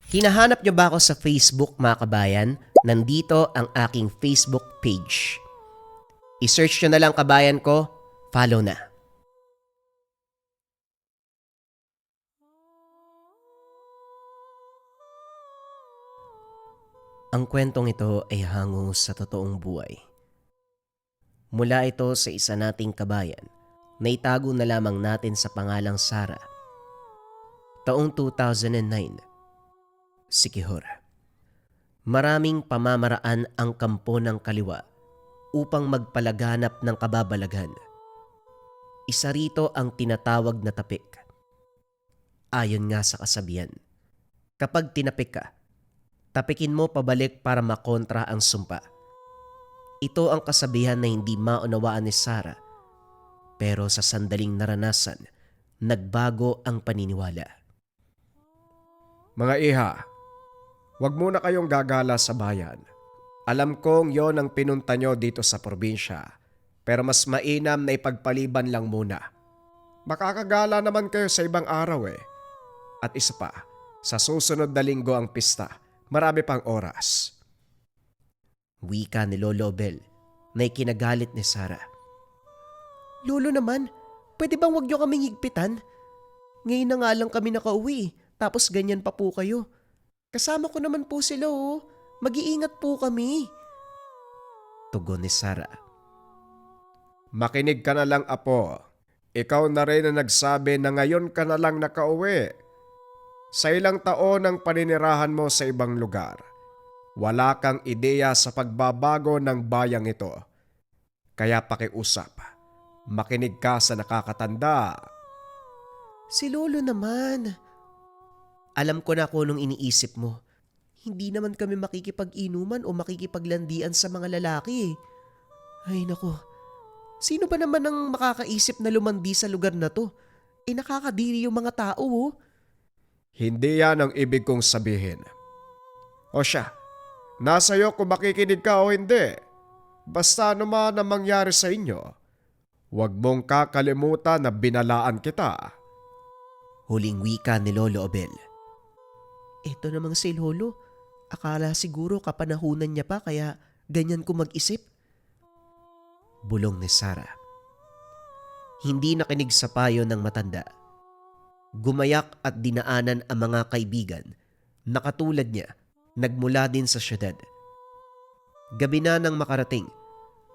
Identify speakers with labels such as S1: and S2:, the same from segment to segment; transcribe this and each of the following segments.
S1: Hinahanap niyo ba ako sa Facebook mga kabayan? Nandito ang aking Facebook page. I-search niyo na lang kabayan ko, follow na. Ang kwentong ito ay hango sa totoong buhay. Mula ito sa isa nating kabayan na itago na lamang natin sa pangalang Sara. Taong 2009, Sikihor. Maraming pamamaraan ang kampo ng kaliwa upang magpalaganap ng kababalaghan. Isa rito ang tinatawag na tapik. Ayon nga sa kasabihan, kapag tinapik ka, tapikin mo pabalik para makontra ang sumpa. Ito ang kasabihan na hindi maunawaan ni Sara, pero sa sandaling naranasan, nagbago ang paniniwala.
S2: Mga iha, huwag muna kayong gagala sa bayan. Alam kong yon ang pinunta nyo dito sa probinsya, pero mas mainam na ipagpaliban lang muna. Makakagala naman kayo sa ibang araw eh. At isa pa, sa susunod na linggo ang pista, marami pang oras.
S1: Wika ni Lolo Bel na ikinagalit ni Sara. Lolo naman, pwede bang wag niyo kaming higpitan? Ngayon na nga lang kami nakauwi, tapos ganyan pa po kayo. Kasama ko naman po sila oh, mag-iingat po kami. Tugon ni Sara.
S2: Makinig ka na lang, apo. Ikaw na rin na nagsabi na ngayon ka na lang nakauwi. Sa ilang taon ang paninirahan mo sa ibang lugar, wala kang ideya sa pagbabago ng bayang ito. Kaya pakiusap, makinig ka sa nakakatanda.
S1: Si Lolo naman. Alam ko na kung anong iniisip mo. Hindi naman kami makikipag-inuman o makikipaglandian sa mga lalaki. Ay nako, sino ba naman ang makakaisip na lumandi sa lugar na to? Nakakadiri yung mga tao oh.
S2: Hindi yan ang ibig kong sabihin. O siya, nasa iyo kung makikinig ka o hindi. Basta ano man ang mangyari sa inyo, huwag mong kakalimutan na binalaan kita.
S1: Huling wika ni Lolo Obel. Ito namang si Lolo, akala siguro kapanahunan niya pa kaya ganyan ko mag-isip. Bulong ni Sara. Hindi nakinig sa payo ng matanda. Gumayak at dinaanan ang mga kaibigan na katulad niya nagmula din sa syudad. Gabi na nang makarating,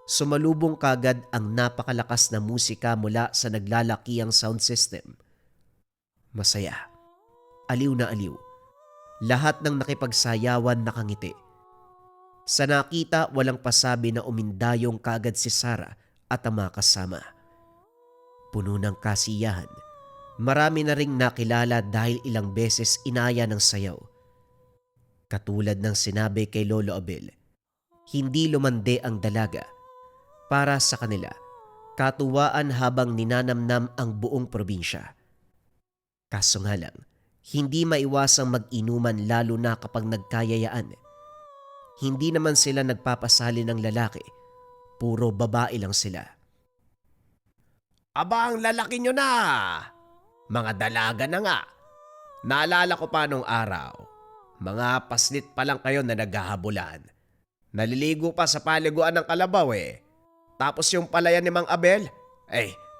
S1: sumalubong kagad ang napakalakas na musika mula sa naglalakiang sound system. Masaya, aliw na aliw, lahat ng nakipagsayawan nakangiti. Sa nakita walang pasabi na umindayong kagad si Sara at ang mga kasama. Puno ng kasiyahan, marami na ring nakilala dahil ilang beses inaya ng sayaw. Katulad ng sinabi kay Lolo Abel, hindi lumande ang dalaga. Para sa kanila, katuwaan habang ninanamnam ang buong probinsya. Kaso nga lang, hindi maiwasang mag-inuman lalo na kapag nagkayayaan. Hindi naman sila nagpapasali ng lalaki, puro babae lang sila.
S2: Aba, ang lalaki nyo na! Mga dalaga na nga. Naalala ko pa nung araw. Mga paslit pa lang kayo na naghahabulan. Naliligo pa sa paliguan ng kalabaw eh. Tapos yung palayan ni Mang Abel,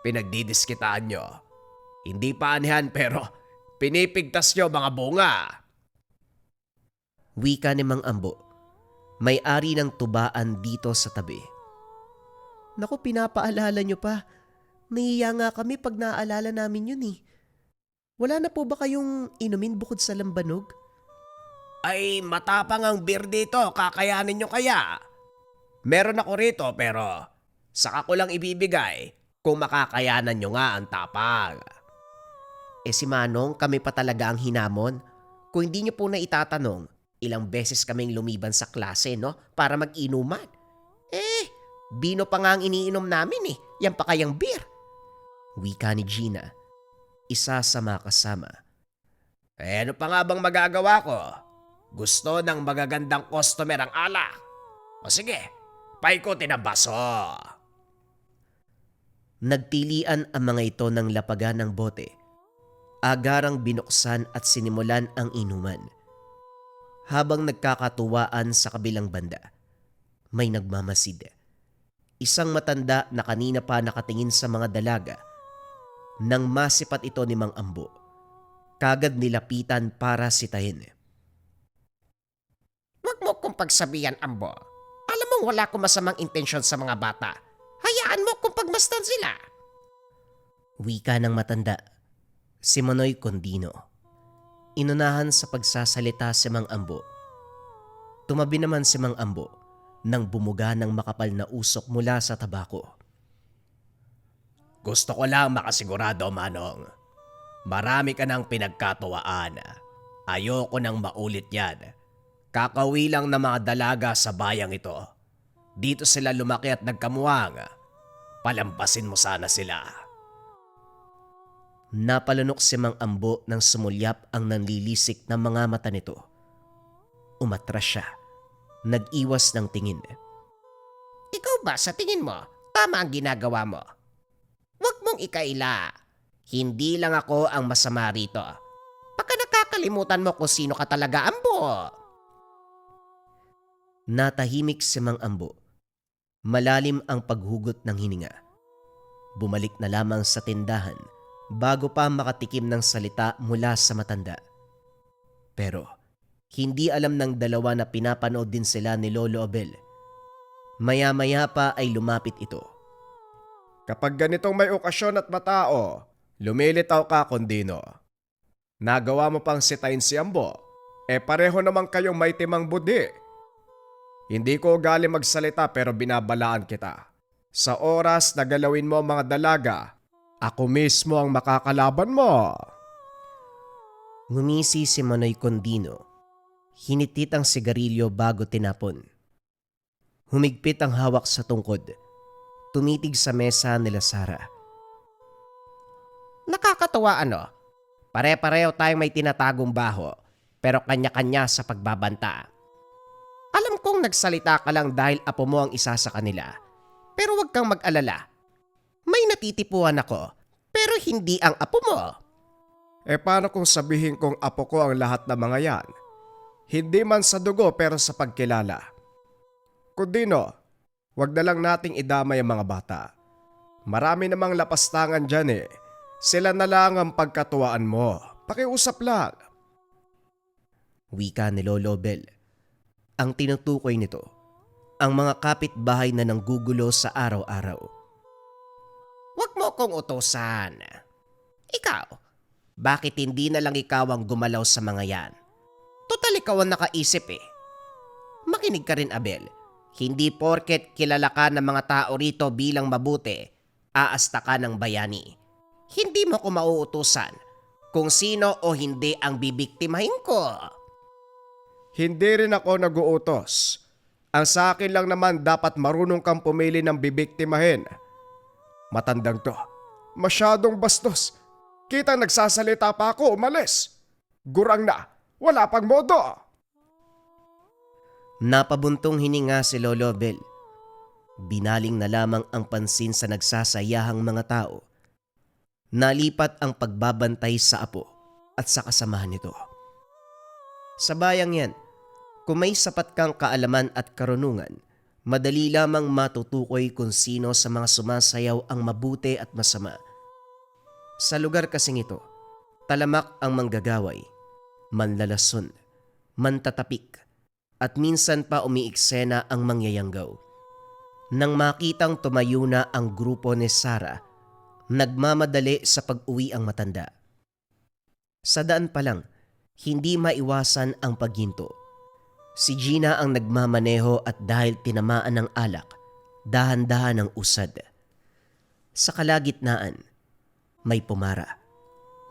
S2: pinagdidiskitaan nyo. Hindi pa anihan pero pinipigtas nyo mga bunga.
S1: Wika ni Mang Ambo, may-ari ng tubaan dito sa tabi. Naku, pinapaalala nyo pa. Nahiya nga kami pag naaalala namin yun eh. Wala na po ba kayong inumin bukod sa lambanog?
S2: Ay, matapang ang beer dito, kakayanin nyo kaya? Meron ako rito pero saka ko lang ibibigay kung makakayanan nyo nga ang tapang.
S1: Si Manong, kami pa talaga ang hinamon. Kung hindi nyo po na itatanong, ilang beses kaming lumiban sa klase, no? Para mag-inuman. Bino pa nga ang iniinom namin eh. Yan pa kayang beer. Wika ni Gina, isa sa mga kasama.
S2: Ano pa nga bang magagawa ko? Gusto ng magagandang customer ang alak. O sige, paikutin ang baso.
S1: Nagpilian ang mga ito ng lapagan ng bote. Agarang binuksan at sinimulan ang inuman. Habang nagkakatuwaan sa kabilang banda, may nagmamasid. Isang matanda na kanina pa nakatingin sa mga dalaga. Nang masipat ito ni Mang Ambo, kagad nilapitan para sitahin.
S2: Huwag mo kong pagsabihan, Ambo. Alam mo wala akong masamang intensyon sa mga bata. Hayaan mo kung pagmasdan sila.
S1: Wika ng matanda, si Manoy Condino. Inunahan sa pagsasalita si Mang Ambo. Tumabi naman si Mang Ambo nang bumuga ng makapal na usok mula sa tabako.
S2: Gusto ko lang makasigurado, Manong. Marami ka ng pinagkatuwaan. Ayoko nang maulit yan. Kakawi lang na mga dalaga sa bayang ito. Dito sila lumaki at nagkamuwang. Palampasin mo sana sila.
S1: Napalunok si Mang Ambo nang sumulyap ang nanlilisik na mga mata nito. Umatras siya. Nag-iwas ng tingin.
S2: Ikaw ba sa tingin mo, tama ang ginagawa mo? Huwag mong ikaila. Hindi lang ako ang masama rito. Baka nakakalimutan mo kung sino ka talaga, Ambo.
S1: Natahimik si Mang Ambo. Malalim ang paghugot ng hininga. Bumalik na lamang sa tindahan bago pa makatikim ng salita mula sa matanda. Pero hindi alam ng dalawa na pinapanood din sila ni Lolo Abel. Maya-maya pa ay lumapit ito.
S2: Kapag ganitong may okasyon at matao, lumilitaw ka, Condino. Nagawa mo pang sitain si Ambo, pareho naman kayong may timang budi. Hindi ko ugali magsalita pero binabalaan kita. Sa oras na galawin mo ang mga dalaga, ako mismo ang makakalaban mo.
S1: Ngumisi si Manoy Condino. Hinitit ang sigarilyo bago tinapon. Humigpit ang hawak sa tungkod. Tumitig sa mesa nila Sara.
S2: Nakakatawa ano? Pare-pareho tayong may tinatagong baho, pero kanya-kanya sa pagbabanta. Alam kong nagsalita ka lang dahil apo mo ang isa sa kanila. Pero huwag kang mag-alala. May natitipuan ako, pero hindi ang apo mo. Paano kung sabihin kong apo ko ang lahat ng mga yan? Hindi man sa dugo pero sa pagkilala. Condino, wag na lang nating idamay ang mga bata. Marami namang lapastangan dyan. Sila na lang ang pagkatuwaan mo. Pakiusap lang.
S1: Wika ni Lolo Bel. Ang tinutukoy nito, ang mga kapitbahay na nanggugulo sa araw-araw.
S2: Huwag mo kong utusan. Ikaw, bakit hindi na lang ikaw ang gumalaw sa mga yan? Total ikaw ang nakaisip Makinig ka rin, Abel. Hindi porket kilala ka ng mga tao rito bilang mabuti, aasta ka ng bayani. Hindi mo ko mauutusan kung sino o hindi ang bibiktimahin ko. Hindi rin ako nag-uutos. Ang sa akin lang naman dapat marunong kang pumili ng bibiktimahin. Matandang to, masyadong bastos. Kita nagsasalita pa ako, umalis. Gurang na, wala pang modo.
S1: Napabuntong hininga si Lolo Bel. Binaling na lamang ang pansin sa nagsasayahang mga tao. Nalipat ang pagbabantay sa apo at sa kasamahan nito. Sa bayang yan, kung may sapat kang kaalaman at karunungan, madali lamang matutukoy kung sino sa mga sumasayaw ang mabuti at masama. Sa lugar kasing ito, talamak ang manggagaway, manlalason, mantatapik, at minsan pa umiiksena ang mangyayanggaw. Nang makitang tumayo na ang grupo ni Sara, nagmamadali sa pag-uwi ang matanda. Sa daan pa lang, hindi maiwasan ang paghinto. Si Gina ang nagmamaneho at dahil tinamaan ng alak, dahan-dahan ang usad. Sa kalagitnaan, may pumara.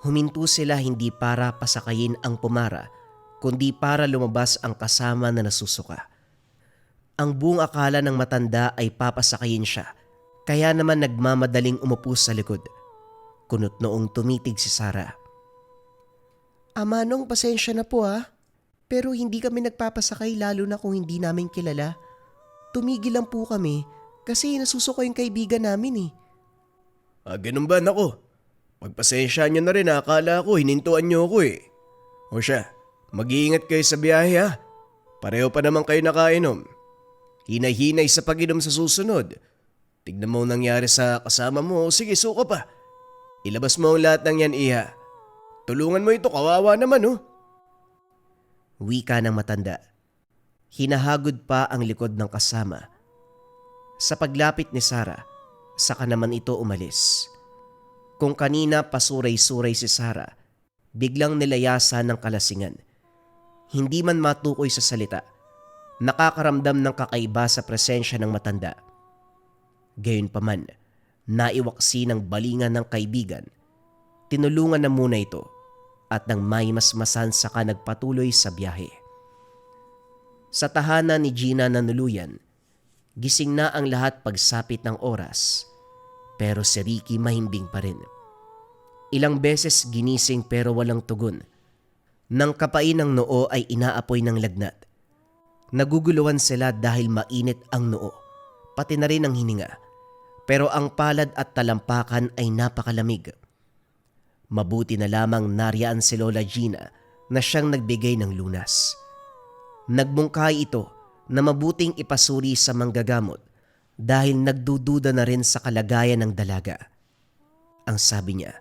S1: Huminto sila hindi para pasakayin ang pumara, kundi para lumabas ang kasama na nasusuka. Ang buong akala ng matanda ay papasakayin siya, kaya naman nagmamadaling umupo sa likod. Kunot noong tumitig si Sara. Manong, pasensya na po pero hindi kami nagpapasakay lalo na kung hindi namin kilala. Tumigil lang po kami kasi nasusuko yung kaibigan namin
S2: Ganun ba, nako? Magpasensya nyo na rin, akala ko hinintuan nyo ako O siya, mag-iingat kayo sa biyahe Pareho pa naman kayo nakainom. Hinay-hinay sa pag-inom sa susunod. Tignan mo ang nangyari sa kasama mo. Sige, suka pa. Ilabas mo ang lahat ng yan, Iha. Tulungan mo ito, kawawa naman oh.
S1: Wika ng matanda. Hinahagod pa ang likod ng kasama. Sa paglapit ni Sarah, saka naman ito umalis. Kung kanina pasuray-suray si Sarah, biglang nilayasan ng kalasingan. Hindi man matukoy sa salita, nakakaramdam ng kakaiba sa presensya ng matanda. Gayunpaman, naiwaksi ng balingan ng kaibigan. Tinulungan na muna ito at nang may masmasan saka nagpatuloy sa biyahe. Sa tahanan ni Gina na nuluyan, gising na ang lahat pagsapit ng oras. Pero si Ricky mahimbing pa rin. Ilang beses ginising pero walang tugon. Nang kapain ng noo ay inaapoy ng lagnat. Naguguluhan sila dahil mainit ang noo, pati na rin ang hininga. Pero ang palad at talampakan ay napakalamig. Mabuti na lamang nariyaan si Lola Gina na siyang nagbigay ng lunas. Nagmungkahi ito na mabuting ipasuri sa manggagamot dahil nagdududa na rin sa kalagayan ng dalaga. Ang sabi niya,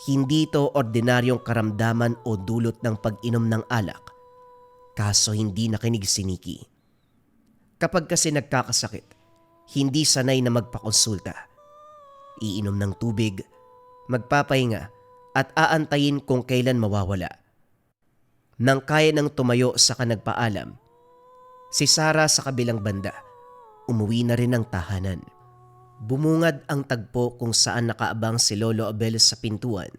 S1: hindi ito ordinaryong karamdaman o dulot ng pag-inom ng alak, kaso hindi nakinig si Nikki. Kapag kasi nagkakasakit, hindi sanay na magpakonsulta. Iinom ng tubig, magpapahinga at aantayin kung kailan mawawala. Nang kaya nang tumayo sa nagpaalam, si Sarah sa kabilang banda, umuwi na rin ng tahanan. Bumungad ang tagpo kung saan nakaabang si Lolo Abel sa pintuan.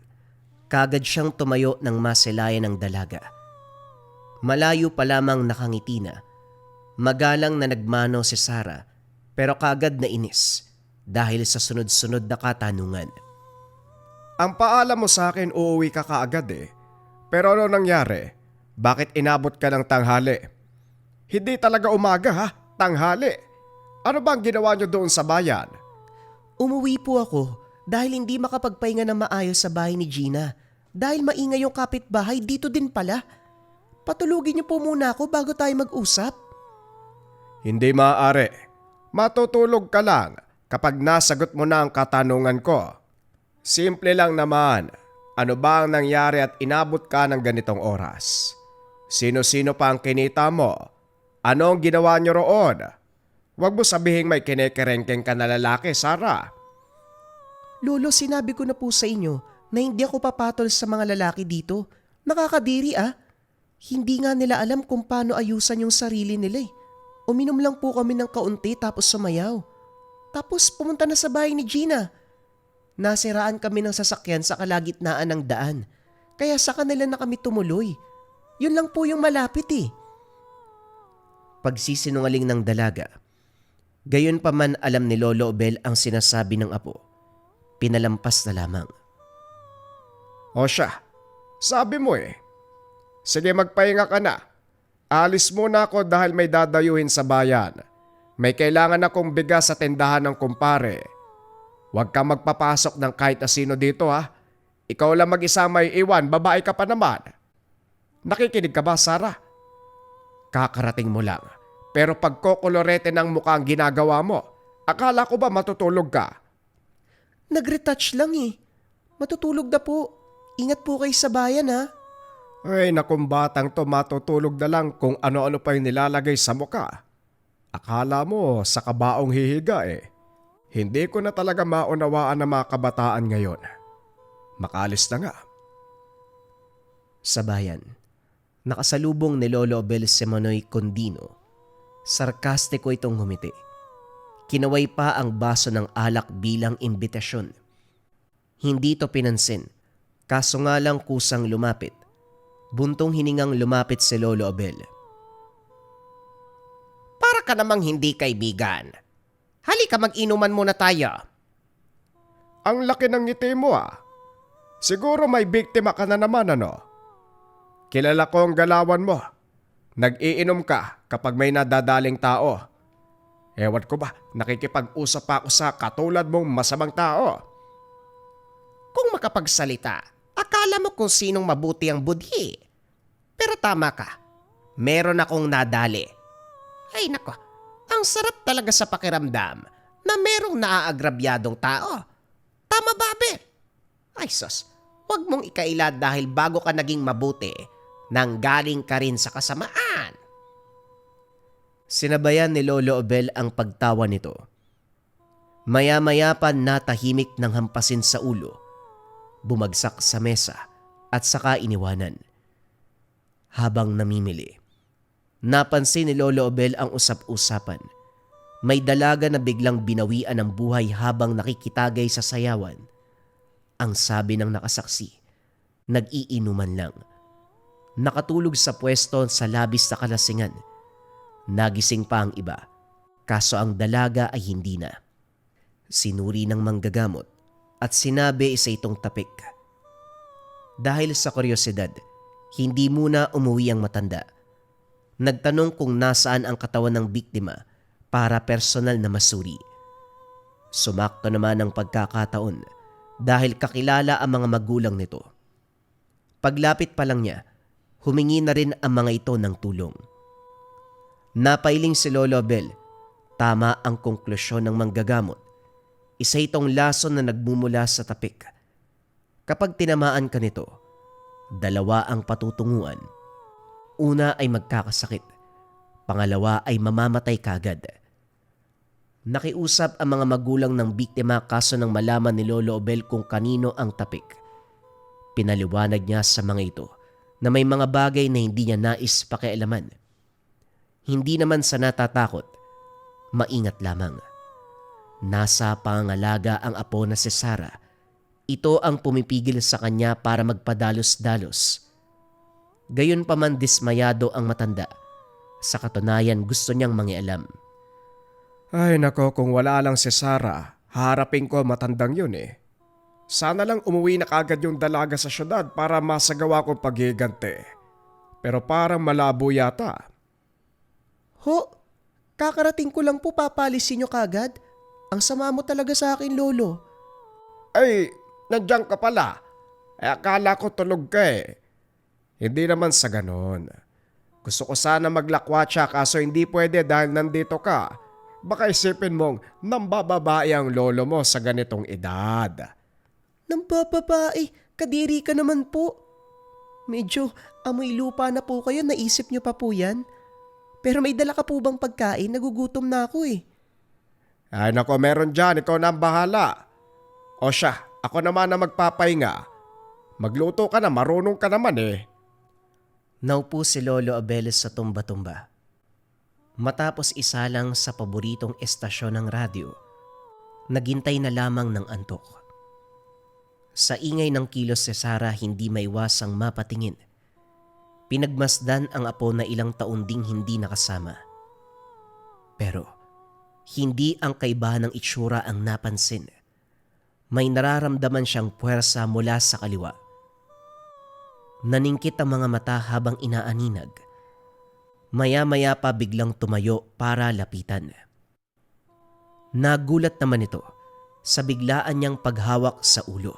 S1: Kagad siyang tumayo ng masilayan ng dalaga. Malayo pa lamang nakangiti na. Magalang na nagmano si Sarah pero kagad na inis dahil sa sunod-sunod na katanungan.
S2: Ang paalam mo sa akin uuwi ka kaagad eh. Pero ano nangyari? Bakit inabot ka ng tanghali? Hindi talaga umaga ha, tanghali. Ano bang ginawa niyo doon sa bayan?
S1: Umuwi po ako dahil hindi makapagpahinga ng maayos sa bahay ni Gina. Dahil maingay yung kapitbahay dito din pala. Patulugin niyo po muna ako bago tayo mag-usap.
S2: Hindi maaari. Matutulog ka lang kapag nasagot mo na ang katanungan ko. Simple lang naman. Ano ba ang nangyari at inabot ka ng ganitong oras? Sino-sino pa ang kinita mo? Ano ang ginawa niyo roon? Huwag mo sabihing may kinekerengkeng ka na lalaki, Sarah.
S1: Lolo, sinabi ko na po sa inyo na hindi ako papatol sa mga lalaki dito. Nakakadiri ah. Hindi nga nila alam kung paano ayusan yung sarili nila eh. Uminom lang po kami ng kaunti tapos sumayaw. Tapos pumunta na sa bahay ni Gina. Nasiraan kami ng sasakyan sa kalagitnaan ng daan. Kaya sa kanila na kami tumuloy. Yun lang po yung malapit eh. Pagsisinungaling ng dalaga. Gayon pa man alam ni Lolo Obel ang sinasabi ng apo. Pinalampas na lamang.
S2: O siya, sabi mo eh. Sige, magpahinga ka na. Alis muna ako dahil may dadayuhin sa bayan. May kailangan akong bigas sa tindahan ng kumpare. Huwag kang magpapasok ng kahit na sino dito ha. Ikaw lang mag-isa may iwan, babae ka pa naman. Nakikinig ka ba, Sarah? Kakarating mo lang. Pero pagkokolorete ng mukha ang ginagawa mo, akala ko ba matutulog ka?
S1: Nag-retouch lang eh. Matutulog na po. Ingat po kayo sa bayan ha.
S2: Ay, nakong batang to, matutulog na lang kung ano-ano pa yung nilalagay sa mukha. Akala mo sa kabaong hihiga eh. Hindi ko na talaga maunawaan ng mga kabataan ngayon. Makalis na nga.
S1: Sa bayan, nakasalubong ni Lolo Abel Simonoy Condino. Sarkastiko itong humiti. Kinaway pa ang baso ng alak bilang imbitasyon. Hindi ito pinansin, kaso nga lang kusang lumapit. Buntong hiningang lumapit si Lolo Abel.
S2: Para ka namang hindi kaibigan. Halika, mag-inuman muna tayo. Ang laki ng ngiti mo ah. Siguro may biktima ka na naman ano? Kilala ko ang galawan mo. Nag-iinom ka kapag may nadadaling tao. Ewan ko ba, nakikipag-usap pa ako sa katulad mong masamang tao. Kung makapagsalita, akala mo kung sinong mabuti ang budhi. Pero tama ka. meron akong nadali. Ay nako, ang sarap talaga sa pakiramdam na merong naaagrabyadong tao. Tama ba, Abel? Ay sus, huwag mong ikaila dahil bago ka naging mabuti, nanggaling ka rin sa kasamaan.
S1: Sinabayan ni Lolo Obel ang pagtawa nito. Maya-maya pa natahimik ng hampasin sa ulo, bumagsak sa mesa at saka iniwanan. Habang namimili, napansin ni Lolo Obel ang usap-usapan. May dalaga na biglang binawian ng buhay habang nakikitagay sa sayawan. Ang sabi ng nakasaksi, nag-iinuman lang. Nakatulog sa pwesto sa labis na kalasingan. Nagising pa ang iba, kaso ang dalaga ay hindi na. Sinuri ng manggagamot at sinabi sa itong tapik. Dahil sa kuryosidad, hindi muna umuwi ang matanda. Nagtanong kung nasaan ang katawan ng biktima para personal na masuri. Sumakto naman ang pagkakataon dahil kakilala ang mga magulang nito. Paglapit pa lang niya, humingi na rin ang mga ito ng tulong. Napailing si Lolo Abel. Tama ang konklusyon ng manggagamot. Isa itong lason na nagmumula sa tapik. Kapag tinamaan ka nito, dalawa ang patutunguhan. Una ay magkakasakit. Pangalawa ay mamamatay kagad. Nakiusap ang mga magulang ng biktima kaso nang malaman ni Lolo Obel kung kanino ang tapik. Pinaliwanag niya sa mga ito na may mga bagay na hindi niya nais pakialaman. Hindi naman sa natatakot, maingat lamang. Nasa pangalaga ang apo na si Sarah. Ito ang pumipigil sa kanya para magpadalos-dalos. Gayunpaman dismayado ang matanda. Sa katunayan gusto niyang mangialam.
S2: Ay nako, kung wala lang si Sarah, harapin ko matandang yun eh. Sana lang umuwi na kagad yung dalaga sa syudad para masagawa kong paghiganti. Pero parang malabo yata.
S1: Ho, kakarating ko lang po, papalisin nyo kagad. Ang sama mo talaga sa akin, Lolo.
S2: Ay, nandiyan ka pala. Ay akala ko tulog ka eh. Hindi naman sa ganon. Gusto ko sana maglakwatsa kaso hindi pwede dahil nandito ka. Baka isipin mong nambababae ang lolo mo sa ganitong edad.
S1: Nambababae, kadiri ka naman po. Medyo amoy lupa na po kayo, naisip nyo pa po yan. Pero may dala ka po bang pagkain? Nagugutom na ako eh.
S2: Ay nako, meron dyan. Ikaw na ang bahala. O siya, ako naman na magpapahinga. Magluto ka na, marunong ka naman eh.
S1: Naupo si Lolo Abeles sa tumba-tumba. Matapos isalang sa paboritong estasyon ng radyo, naghintay na lamang ng antok. Sa ingay ng kilos si Sarah, hindi maiwasang mapatingin. Pinagmasdan ang apo na ilang taon ding hindi nakasama. Pero hindi ang kaibahan ng itsura ang napansin. May nararamdaman siyang puwersa mula sa kaliwa. Naningkit ang mga mata habang inaaninag. Maya-maya pa biglang tumayo para lapitan. Nagulat naman ito sa biglaan niyang paghawak sa ulo.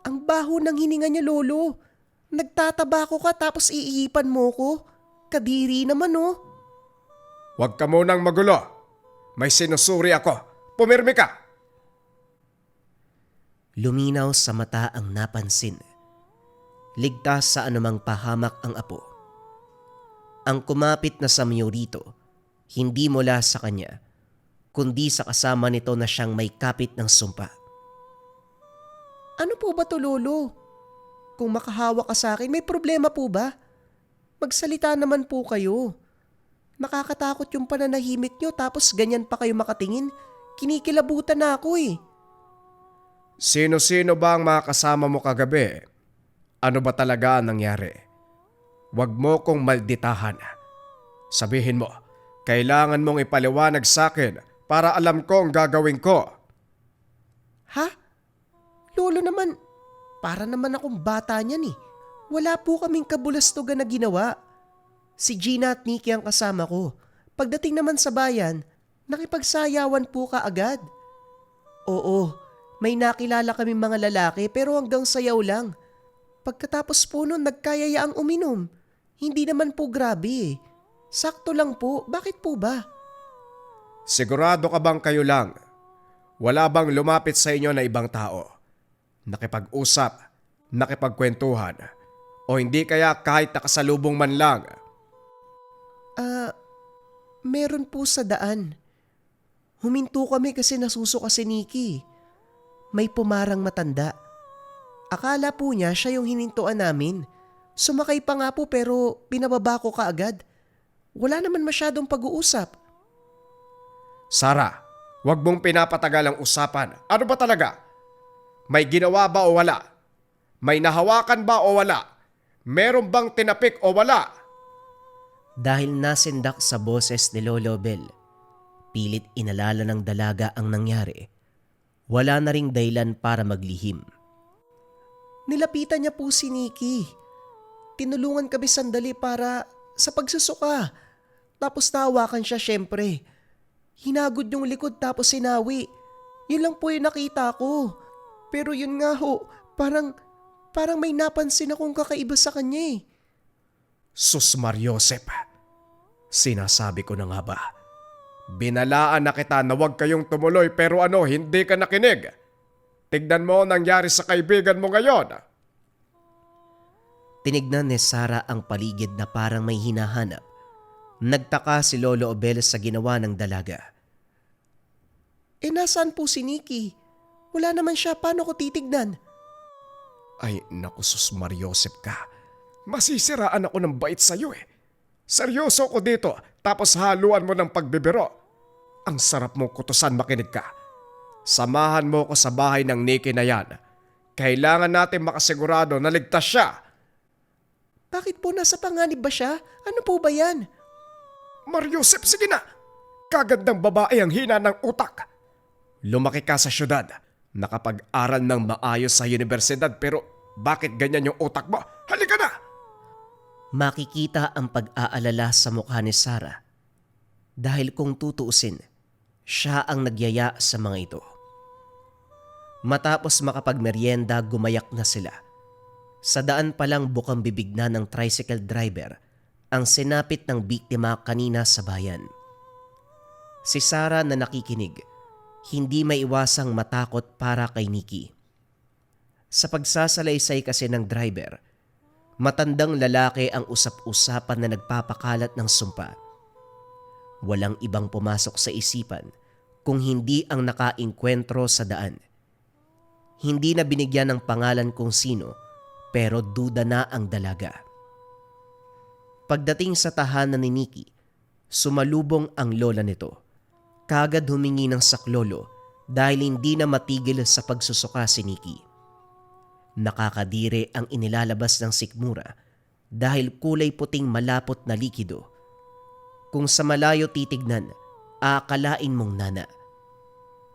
S1: Ang baho ng hininga niya, Lolo. Nagtatabako ka tapos iihipan mo ko. Kadiri naman oh.
S2: Huwag ka munang magulo. May sinusuri ako. Pumirmi ka!
S1: Luminaw sa mata ang napansin. Ligtas sa anumang pahamak ang apo. Ang kumapit na samyo rito, hindi mula sa kanya, kundi sa kasama nito na siyang may kapit ng sumpa. Ano po ba to, Lolo? Kung makahawak ka sa akin, may problema po ba? Magsalita naman po kayo. Nakakatakot yung pananahimik nyo tapos ganyan pa kayo makatingin. Kinikilabutan na ako eh.
S2: Sino-sino ba ang mga kasama mo kagabi? Ano ba talaga ang nangyari? Huwag mo kong malditahan. Sabihin mo, kailangan mong ipaliwanag sa akin para alam ko ang gagawin ko.
S1: Ha? Lolo naman, para naman akong bata niyan eh. Wala po kaming kabulastugan na ginawa. Si Gina at Nikki ang kasama ko. Pagdating naman sa bayan, nakipagsayawan po ka agad. Oo, may nakilala kaming mga lalaki pero hanggang sayaw lang. Pagkatapos po nun, nagkayayaang uminom. Hindi naman po grabe eh. Sakto lang po. Bakit po ba?
S2: Sigurado ka bang kayo lang? Wala bang lumapit sa inyo na ibang tao? Nakipag-usap, nakipagkwentuhan, o hindi kaya kahit nakasalubong man lang?
S1: Meron po sa daan. Huminto kami kasi nasusuka si Nikki. May pumarang matanda. Akala po niya siya yung hinintuan namin. Sumakay pa nga po pero pinababa ko kaagad. Wala naman masyadong pag-uusap.
S2: Sara, wag mong pinapatagal ang usapan. Ano ba talaga? May ginawa ba o wala? May nahawakan ba o wala? Meron bang tinapik o wala?
S1: Dahil nasindak sa boses ni Lolo Bel, pilit inalala ng dalaga ang nangyari. Wala na ring dahilan para maglihim. Nilapitan niya po si Nikki. Tinulungan kami sandali para sa pagsusuka. Tapos nahawakan siya syempre. Hinagod yung likod tapos sinawi. Yun lang po yung nakita ko. Pero yun nga ho, parang may napansin akong kakaiba sa kanya eh.
S2: Sus Mariosep, sinasabi ko na nga ba? Binalaan na kita na huwag kayong tumuloy pero hindi ka nakinig. Tignan mo ang nangyari sa kaibigan mo ngayon.
S1: Tinignan ni Sara ang paligid na parang may hinahanap. Nagtaka si Lolo Obel sa ginawa ng dalaga. Nasaan po si Nikki? Wala naman siya, paano ko titignan?
S2: Ay naku sus Mariosep ka. Masisiraan ako ng bait sa'yo eh. Seryoso ko dito tapos haluan mo ng pagbibiro. Ang sarap mo kutusan makinig ka. Samahan mo ko sa bahay ng Nikki na yan. Kailangan natin makasigurado na ligtas siya.
S1: Bakit po nasa panganib ba siya? Ano po ba yan?
S2: Mariosep, sige na! Kagandang babae ang hina ng utak. Lumaki ka sa syudad. Nakapag-aral ng maayos sa universidad pero bakit ganyan yung utak mo? Halika na!
S1: Makikita ang pag-aalala sa mukha ni Sara. Dahil kung tutuusin, siya ang nagyaya sa mga ito. Matapos makapagmeryenda, gumayak na sila. Sa daan palang bukang bibig na ng tricycle driver ang sinapit ng biktima kanina sa bayan. Si Sara na nakikinig, hindi maiwasang matakot para kay Nikki. Sa pagsasalaysay kasi ng driver, matandang lalaki ang usap-usapan na nagpapakalat ng sumpa. Walang ibang pumasok sa isipan kung hindi ang nakainkwentro sa daan. Hindi na binigyan ng pangalan kung sino pero duda na ang dalaga. Pagdating sa tahanan ni Nikki, sumalubong ang lola nito. Kagad humingi ng saklolo dahil hindi na matigil sa pagsusuka si Nikki. Nakakadire ang inilalabas ng sikmura dahil kulay puting malapot na likido. Kung sa malayo titignan, aakalain mong nana.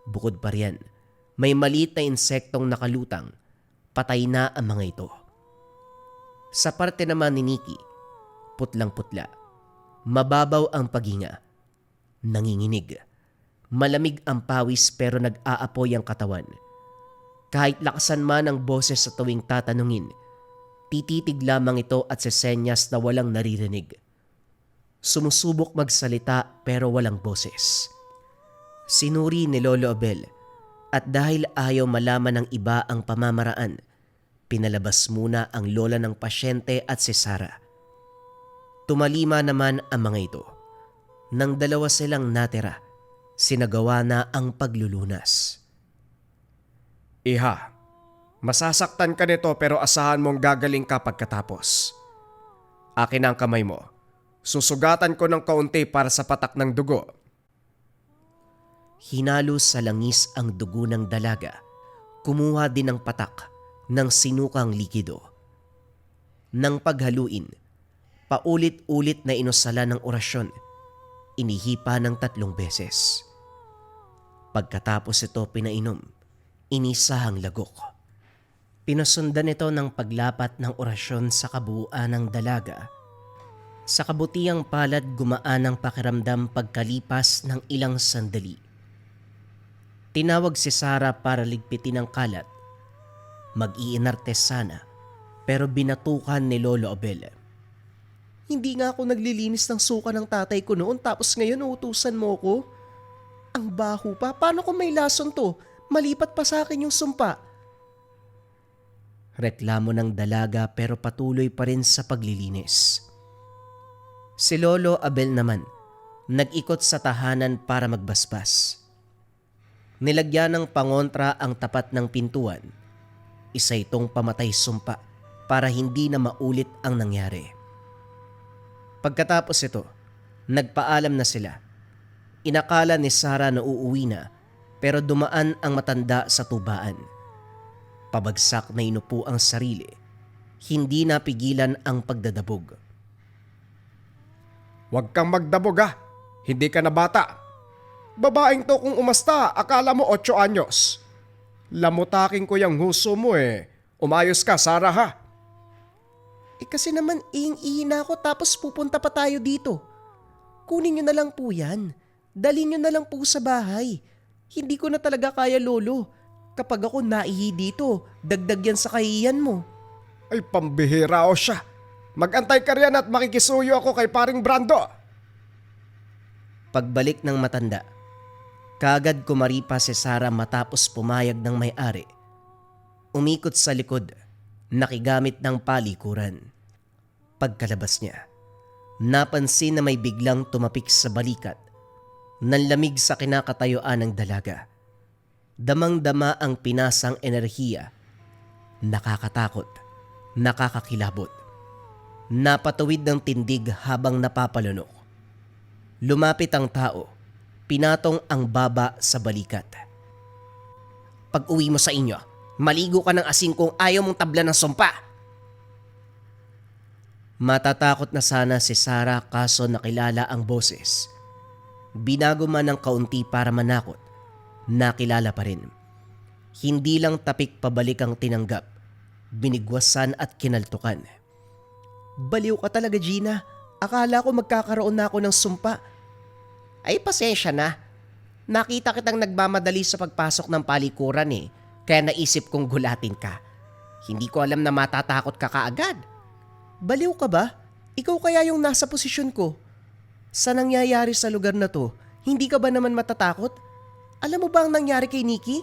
S1: Bukod pa riyan, may maliit na insektong nakalutang, patay na ang mga ito. Sa parte naman ni Nikki, putlang-putla, mababaw ang paghinga, nanginginig. Malamig ang pawis pero nag-aapoy ang katawan. Kahit lakasan man ang boses sa tuwing tatanungin, tititig lamang ito at sesenyas na walang naririnig. Sumusubok magsalita pero walang boses. Sinuri ni Lolo Abel at dahil ayaw malaman ng iba ang pamamaraan, pinalabas muna ang lola ng pasyente at si Sara. Tumalima naman ang mga ito. Nang dalawa silang natira, sinagawa na ang paglulunas.
S2: Iha, masasaktan ka nito pero asahan mong gagaling ka pagkatapos. Akin ang kamay mo. Susugatan ko ng kaunti para sa patak ng dugo.
S1: Hinalo sa langis ang dugo ng dalaga. Kumuha din ng patak ng sinukang likido. Nang paghaluin, paulit-ulit na inusala ng orasyon, inihipa ng 3 beses. Pagkatapos ito pinainom, inisahang lagok. Pinasundan ito ng paglapat ng orasyon sa kabuuan ng dalaga. Sa kabutiang palad gumaan ang pakiramdam pagkalipas ng ilang sandali. Tinawag si Sara para ligpitin ang kalat. Mag-iinarte sana pero binatukan ni Lolo Abel. Hindi nga ako naglilinis ng suka ng tatay ko noon tapos ngayon uutusan mo ko? Ang baho pa. Paano kung may lason to? Malipat pa sa akin yung sumpa. Reklamo ng dalaga pero patuloy pa rin sa paglilinis. Si Lolo Abel naman, nag-ikot sa tahanan para magbasbas. Nilagyan ng pangontra ang tapat ng pintuan. Isa itong pamatay sumpa para hindi na maulit ang nangyari. Pagkatapos ito, nagpaalam na sila. Inakala ni Sarah na uuwi na pero dumaan ang matanda sa tubaan. Pabagsak na inupo ang sarili. Hindi napigilan ang pagdadabog.
S2: Huwag kang magdabog ha. Hindi ka na bata. Babaeng to kung umasta, akala mo 8 anyos. Lamutaking ko yung huso mo eh. Umayos ka, Sarah ha.
S1: Kasi naman iing-ihi na ako tapos pupunta pa tayo dito. Kunin nyo na lang po yan. Dalhin nyo na lang po sa bahay. Hindi ko na talaga kaya, Lolo. Kapag ako naihi dito, dagdag yan sa kahiyan mo.
S2: Ay pambihira o siya. Magantay ka riyan at makikisuyo ako kay paring Brando.
S1: Pagbalik ng matanda, kaagad kumaripa si Sarah matapos pumayag ng may-ari. Umikot sa likod, nakigamit ng palikuran. Pagkalabas niya, napansin na may biglang tumapik sa balikat. Nanlamig sa kinakatayuan ng dalaga. Damang-dama ang pinasang enerhiya. Nakakatakot, nakakakilabot. Napatuwid ng tindig habang napapalunok. Lumapit ang tao, pinatong ang baba sa balikat. Pag uwi mo sa inyo, maligo ka ng asin kung ayaw mong tabla ng sumpa. Matatakot na sana si Sarah kaso nakilala ang boses. Binago man ng kaunti para manakot, nakilala pa rin. Hindi lang tapik pabalik ang tinanggap, binigwasan at kinaltukan. Baliw ka talaga, Gina. Akala ko magkakaroon na ako ng sumpa. Ay pasensya na. Nakita kitang nagmamadali sa pagpasok ng palikuran eh, kaya naisip kong gulatin ka. Hindi ko alam na matatakot ka kaagad. Baliw ka ba? Ikaw kaya yung nasa posisyon ko. Sa nangyayari sa lugar na to, hindi ka ba naman matatakot? Alam mo ba ang nangyari kay Nikki?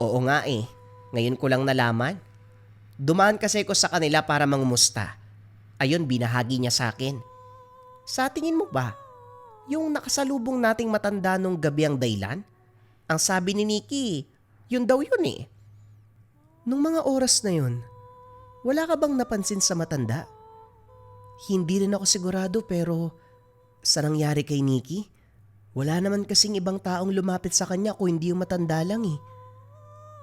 S1: Oo nga eh. Ngayon ko lang nalaman. Dumaan kasi ko sa kanila para mangumusta. Ayun, binahagi niya sa akin. Sa tingin mo ba, yung nakasalubong nating matanda nung gabi ang dahilan? Ang sabi ni Nikki, yun daw yun eh. Nung mga oras na yun, wala ka bang napansin sa matanda? Hindi rin ako sigurado pero sa nangyari kay Nikki, wala naman kasing ibang taong lumapit sa kanya kung hindi yung matanda lang eh.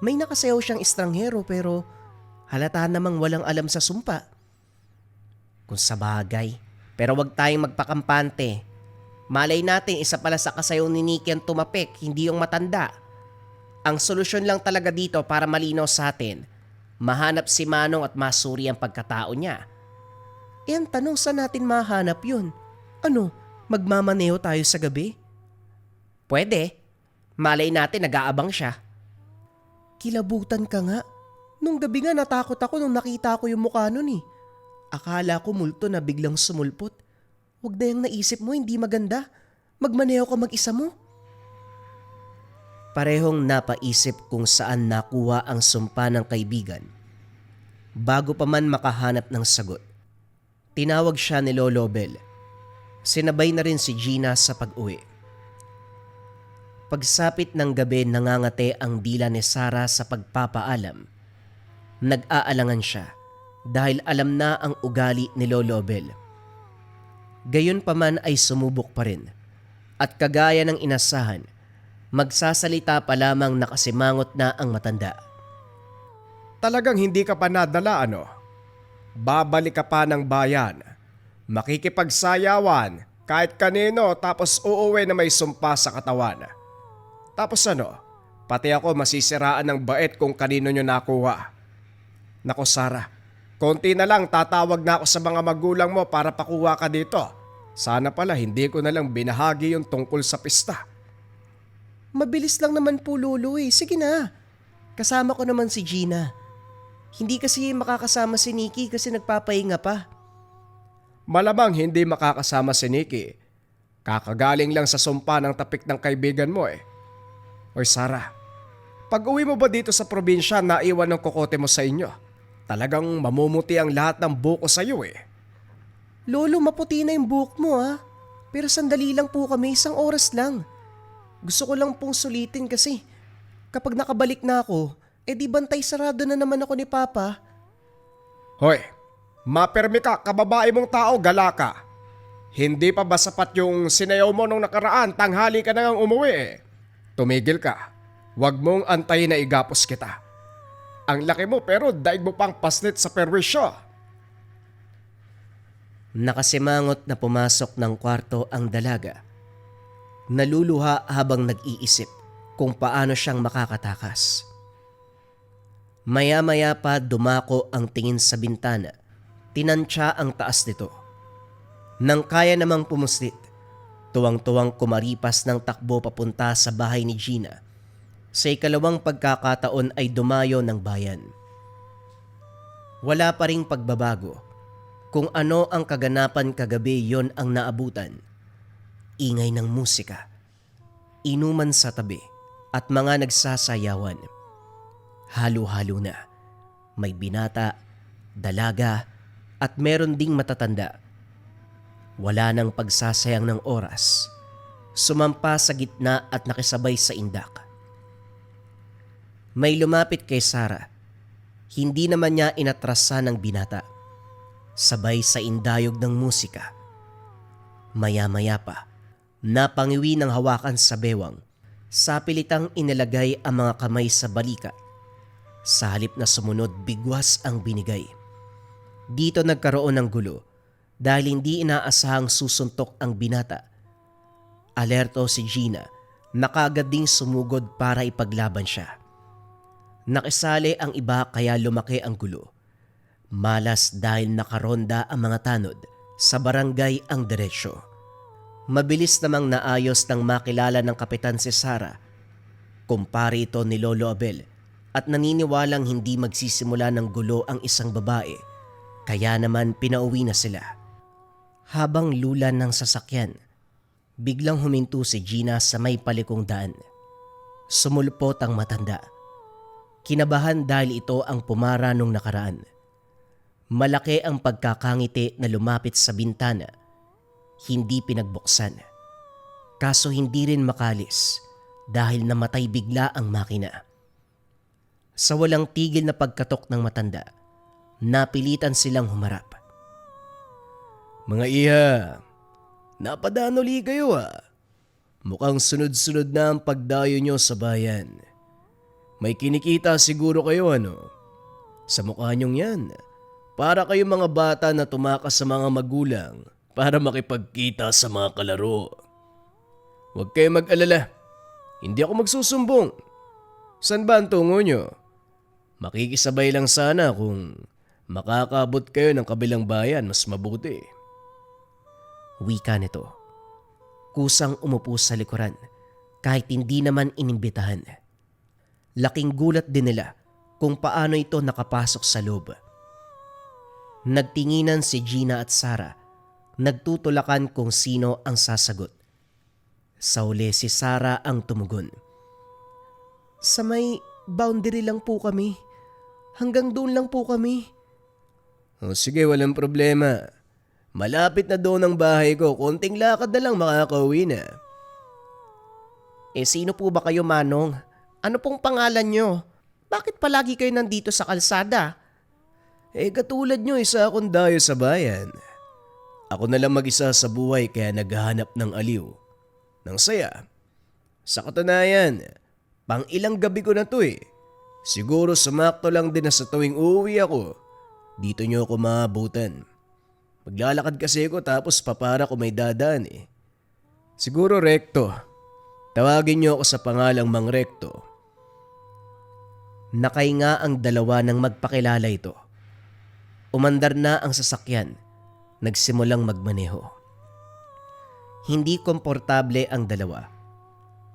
S1: May nakasayaw siyang estranghero pero halata namang walang alam sa sumpa. Kung sa bagay, pero wag tayong magpakampante. Malay natin isa pala sa kasayaw ni Nikki ang tumapik, hindi yung matanda. Ang solusyon lang talaga dito para malinaw sa atin, mahanap si Manong at masuri ang pagkatao niya. Ang tanong, saan natin mahanap yun? Ano, magmamaneho tayo sa gabi? Pwede. Malay natin nag-aabang siya. Kilabutan ka nga. Nung gabi nga natakot ako nung nakita ko yung mukha nun eh. Akala ko multo na biglang sumulpot. Huwag na yung naisip mo, hindi maganda. Magmaneho ka mag-isa mo. Parehong napaisip kung saan nakuha ang sumpa ng kaibigan. Bago pa man makahanap ng sagot, tinawag siya ni Lolo Bel. Sinabay na rin si Gina sa pag-uwi. Pagsapit ng gabi, nangangate ang dila ni Sarah sa pagpapaalam. Nag-aalangan siya dahil alam na ang ugali ni Lolo Bel. Gayon pa man ay sumubok pa rin at kagaya ng inasahan, magsasalita pa lamang nakasimangot na ang matanda.
S2: Talagang hindi ka pa nadala ano? Babalik ka pa ng bayan. Makikipagsayawan kahit kanino tapos uuwi na may sumpa sa katawan. Tapos ano? Pati ako masisiraan ng bait kung kanino nyo nakuha. Nako Sarah, konti na lang tatawag na ako sa mga magulang mo para pakuha ka dito. Sana pala hindi ko na lang binahagi yung tungkol sa pista.
S1: Mabilis lang naman po, Lolo eh. Sige na. Kasama ko naman si Gina. Hindi kasi makakasama si Nikki kasi nagpapahinga pa.
S2: Malamang hindi makakasama si Nikki. Kakagaling lang sa sumpa ng tapik ng kaibigan mo eh. Oy Sarah, pag uwi mo ba dito sa probinsya naiwan ng kokote mo sa inyo? Talagang mamumuti ang lahat ng buko sa iyo eh.
S1: Lolo, maputi na yung buhok mo ha. Pero sandali lang po kami, 1 oras lang. Gusto ko lang pong sulitin kasi kapag nakabalik na ako, di bantay sarado na naman ako ni Papa.
S2: Hoy, mapermi ka, kababae mong tao, gala ka. Hindi pa ba sapat yung sinayaw mo nung nakaraan, tanghali ka na ngang umuwi eh. Tumigil ka, wag mong antayin na igapos kita. Ang laki mo pero daig mo pang paslit sa perwisyo.
S1: Nakasimangot na pumasok ng kwarto ang dalaga. Naluluha habang nag-iisip kung paano siyang makakatakas. Maya-maya pa dumako ang tingin sa bintana. Tinansya ang taas nito. Nang kaya namang pumuslit, tuwang-tuwang kumaripas ng takbo papunta sa bahay ni Gina. Sa ikalawang pagkakataon ay dumayo ng bayan. Wala pa ring pagbabago. Kung ano ang kaganapan kagabi, yon ang naabutan. Ingay ng musika, inuman sa tabi at mga nagsasayawan. Halo-halo na. May binata, dalaga at meron ding matatanda. Wala nang pagsasayang ng oras. Sumampa sa gitna at nakisabay sa indak. May lumapit kay Sarah. Hindi naman niya inatrasan ng binata. Sabay sa indayog ng musika. Maya-maya pa, napangiwi ng hawakan sa bewang. Sa pilitang inilagay ang mga kamay sa balikat. Sa halip na sumunod, bigwas ang binigay. Dito nagkaroon ng gulo dahil hindi inaasahang susuntok ang binata. Alerto si Gina na kaagad ding sumugod para ipaglaban siya. Nakisali ang iba kaya lumaki ang gulo. Malas dahil nakaronda ang mga tanod sa barangay ang diretsyo. Mabilis namang naayos nang makilala ng kapitan si Sarah. Kumpare ito ni Lolo Abel at naniniwalang hindi magsisimula ng gulo ang isang babae. Kaya naman pinauwi na sila. Habang lulan ng sasakyan, biglang huminto si Gina sa may palikong daan. Sumulpot ang matanda. Kinabahan dahil ito ang pumara nung nakaraan. Malaki ang pagkakangiti na lumapit sa bintana. Hindi pinagbuksan. Kaso hindi rin makalis dahil namatay bigla ang makina. Sa walang tigil na pagkatok ng matanda, napilitan silang humarap.
S2: Mga iha, napadaan uli kayo ah. Mukhang sunod-sunod na ang pagdayo nyo sa bayan. May kinikita siguro kayo ano? Sa mukha nyong yan. Para kayo mga bata na tumakas sa mga magulang para makipagkita sa mga kalaro. Huwag kayo mag-alala. Hindi ako magsusumbong. San ba ang tungo nyo? Makikisabay lang sana kung makakaabot kayo ng kabilang bayan, mas mabuti.
S1: Wika nito. Kusang umupo sa likuran kahit hindi naman inimbitahan. Laking gulat din nila kung paano ito nakapasok sa loob. Nagtinginan si Gina at Sarah, nagtutulakan kung sino ang sasagot. Sa huli si Sarah ang tumugon. Sa may boundary lang po kami. Hanggang doon lang po kami.
S2: O sige, walang problema. Malapit na doon ang bahay ko. Konting lakad na lang makakauwi na.
S1: Sino po ba kayo, Manong? Ano pong pangalan nyo? Bakit palagi kayo nandito sa kalsada?
S2: Katulad nyo, isa akong dayo sa bayan. Ako na lang mag-isa sa buhay kaya naghahanap ng aliw. Ng saya. Sa katunayan, pang ilang gabi ko na to eh. Siguro sumakto lang din na sa tuwing uuwi ako. Dito nyo ako maabutan. Maglalakad kasi ako tapos papara ko may dadaan eh. Siguro Rekto. Tawagin nyo ako sa pangalang Mang Rekto.
S1: Nakahinga ang dalawa nang magpakilala ito. Umandar na ang sasakyan. Nagsimulang magmaneho. Hindi komportable ang dalawa.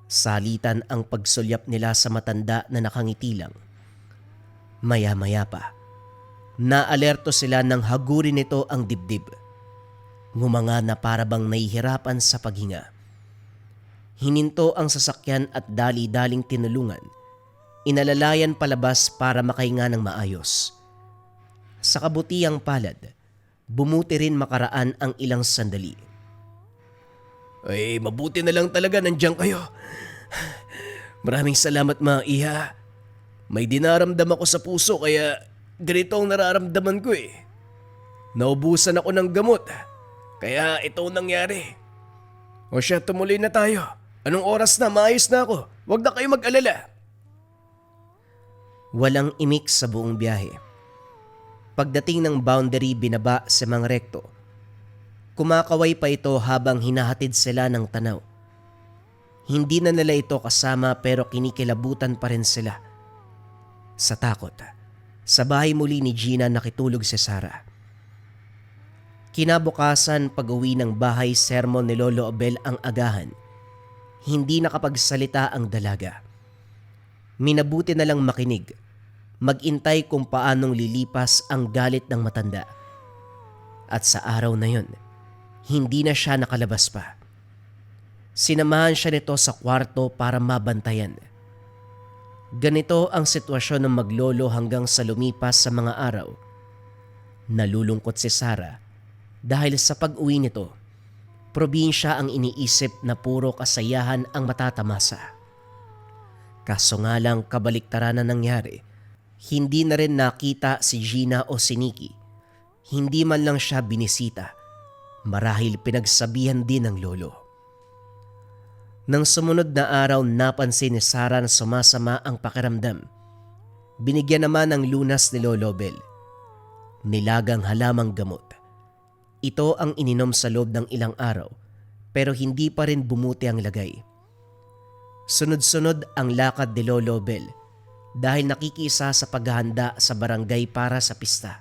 S1: Salitan ang pagsulyap nila sa matanda na nakangiti lang. Maya-maya pa, naalerto sila nang hagurin nito ang dibdib. Ngumanga na parabang nahihirapan sa paghinga. Hininto ang sasakyan at dali-daling tinulungan. Inalalayan palabas para makahinga ng maayos. Sa kabutiang palad, bumuti rin makaraan ang ilang sandali.
S2: Ay, mabuti na lang talaga nandiyan kayo. Maraming salamat mga iha. May dinaramdam ako sa puso kaya ganito ang nararamdaman ko eh. Naubusan ako ng gamot. Kaya ito ang nangyari. O siya, tumuloy na tayo. Anong oras na? Maayos na ako. Huwag na kayo mag-alala.
S1: Walang imik sa buong biyahe. Pagdating ng boundary binaba si Mang Recto. Kumakaway pa ito habang hinahatid sila ng tanaw. Hindi na nila ito kasama pero kinikilabutan pa rin sila. Sa takot, sa bahay muli ni Gina nakitulog si Sarah. Kinabukasan pag-uwi ng bahay sermon ni Lolo Abel ang agahan. Hindi nakapagsalita ang dalaga. Minabuti na lang makinig, magintay kung paanong lilipas ang galit ng matanda. At sa araw na yon, hindi na siya nakalabas pa. Sinamahan siya nito sa kwarto para mabantayan. Ganito ang sitwasyon ng maglolo hanggang sa lumipas sa mga araw. Nalulungkot si Sarah dahil sa pag-uwi nito, probinsya ang iniisip na puro kasayahan ang matatamasa. Kaso nga lang kabaliktaran na nangyari, hindi na rin nakita si Gina o si Nikki. Hindi man lang siya binisita, marahil pinagsabihan din ng lolo. Nang sumunod na araw napansin ni Sarah na sumasama ang pakiramdam. Binigyan naman ng lunas ni Lolo Bel. Nilagang halamang gamot. Ito ang ininom sa loob ng ilang araw pero hindi pa rin bumuti ang lagay. Sunod-sunod ang lakad ni Lolo Bel dahil nakikisa sa paghahanda sa barangay para sa pista.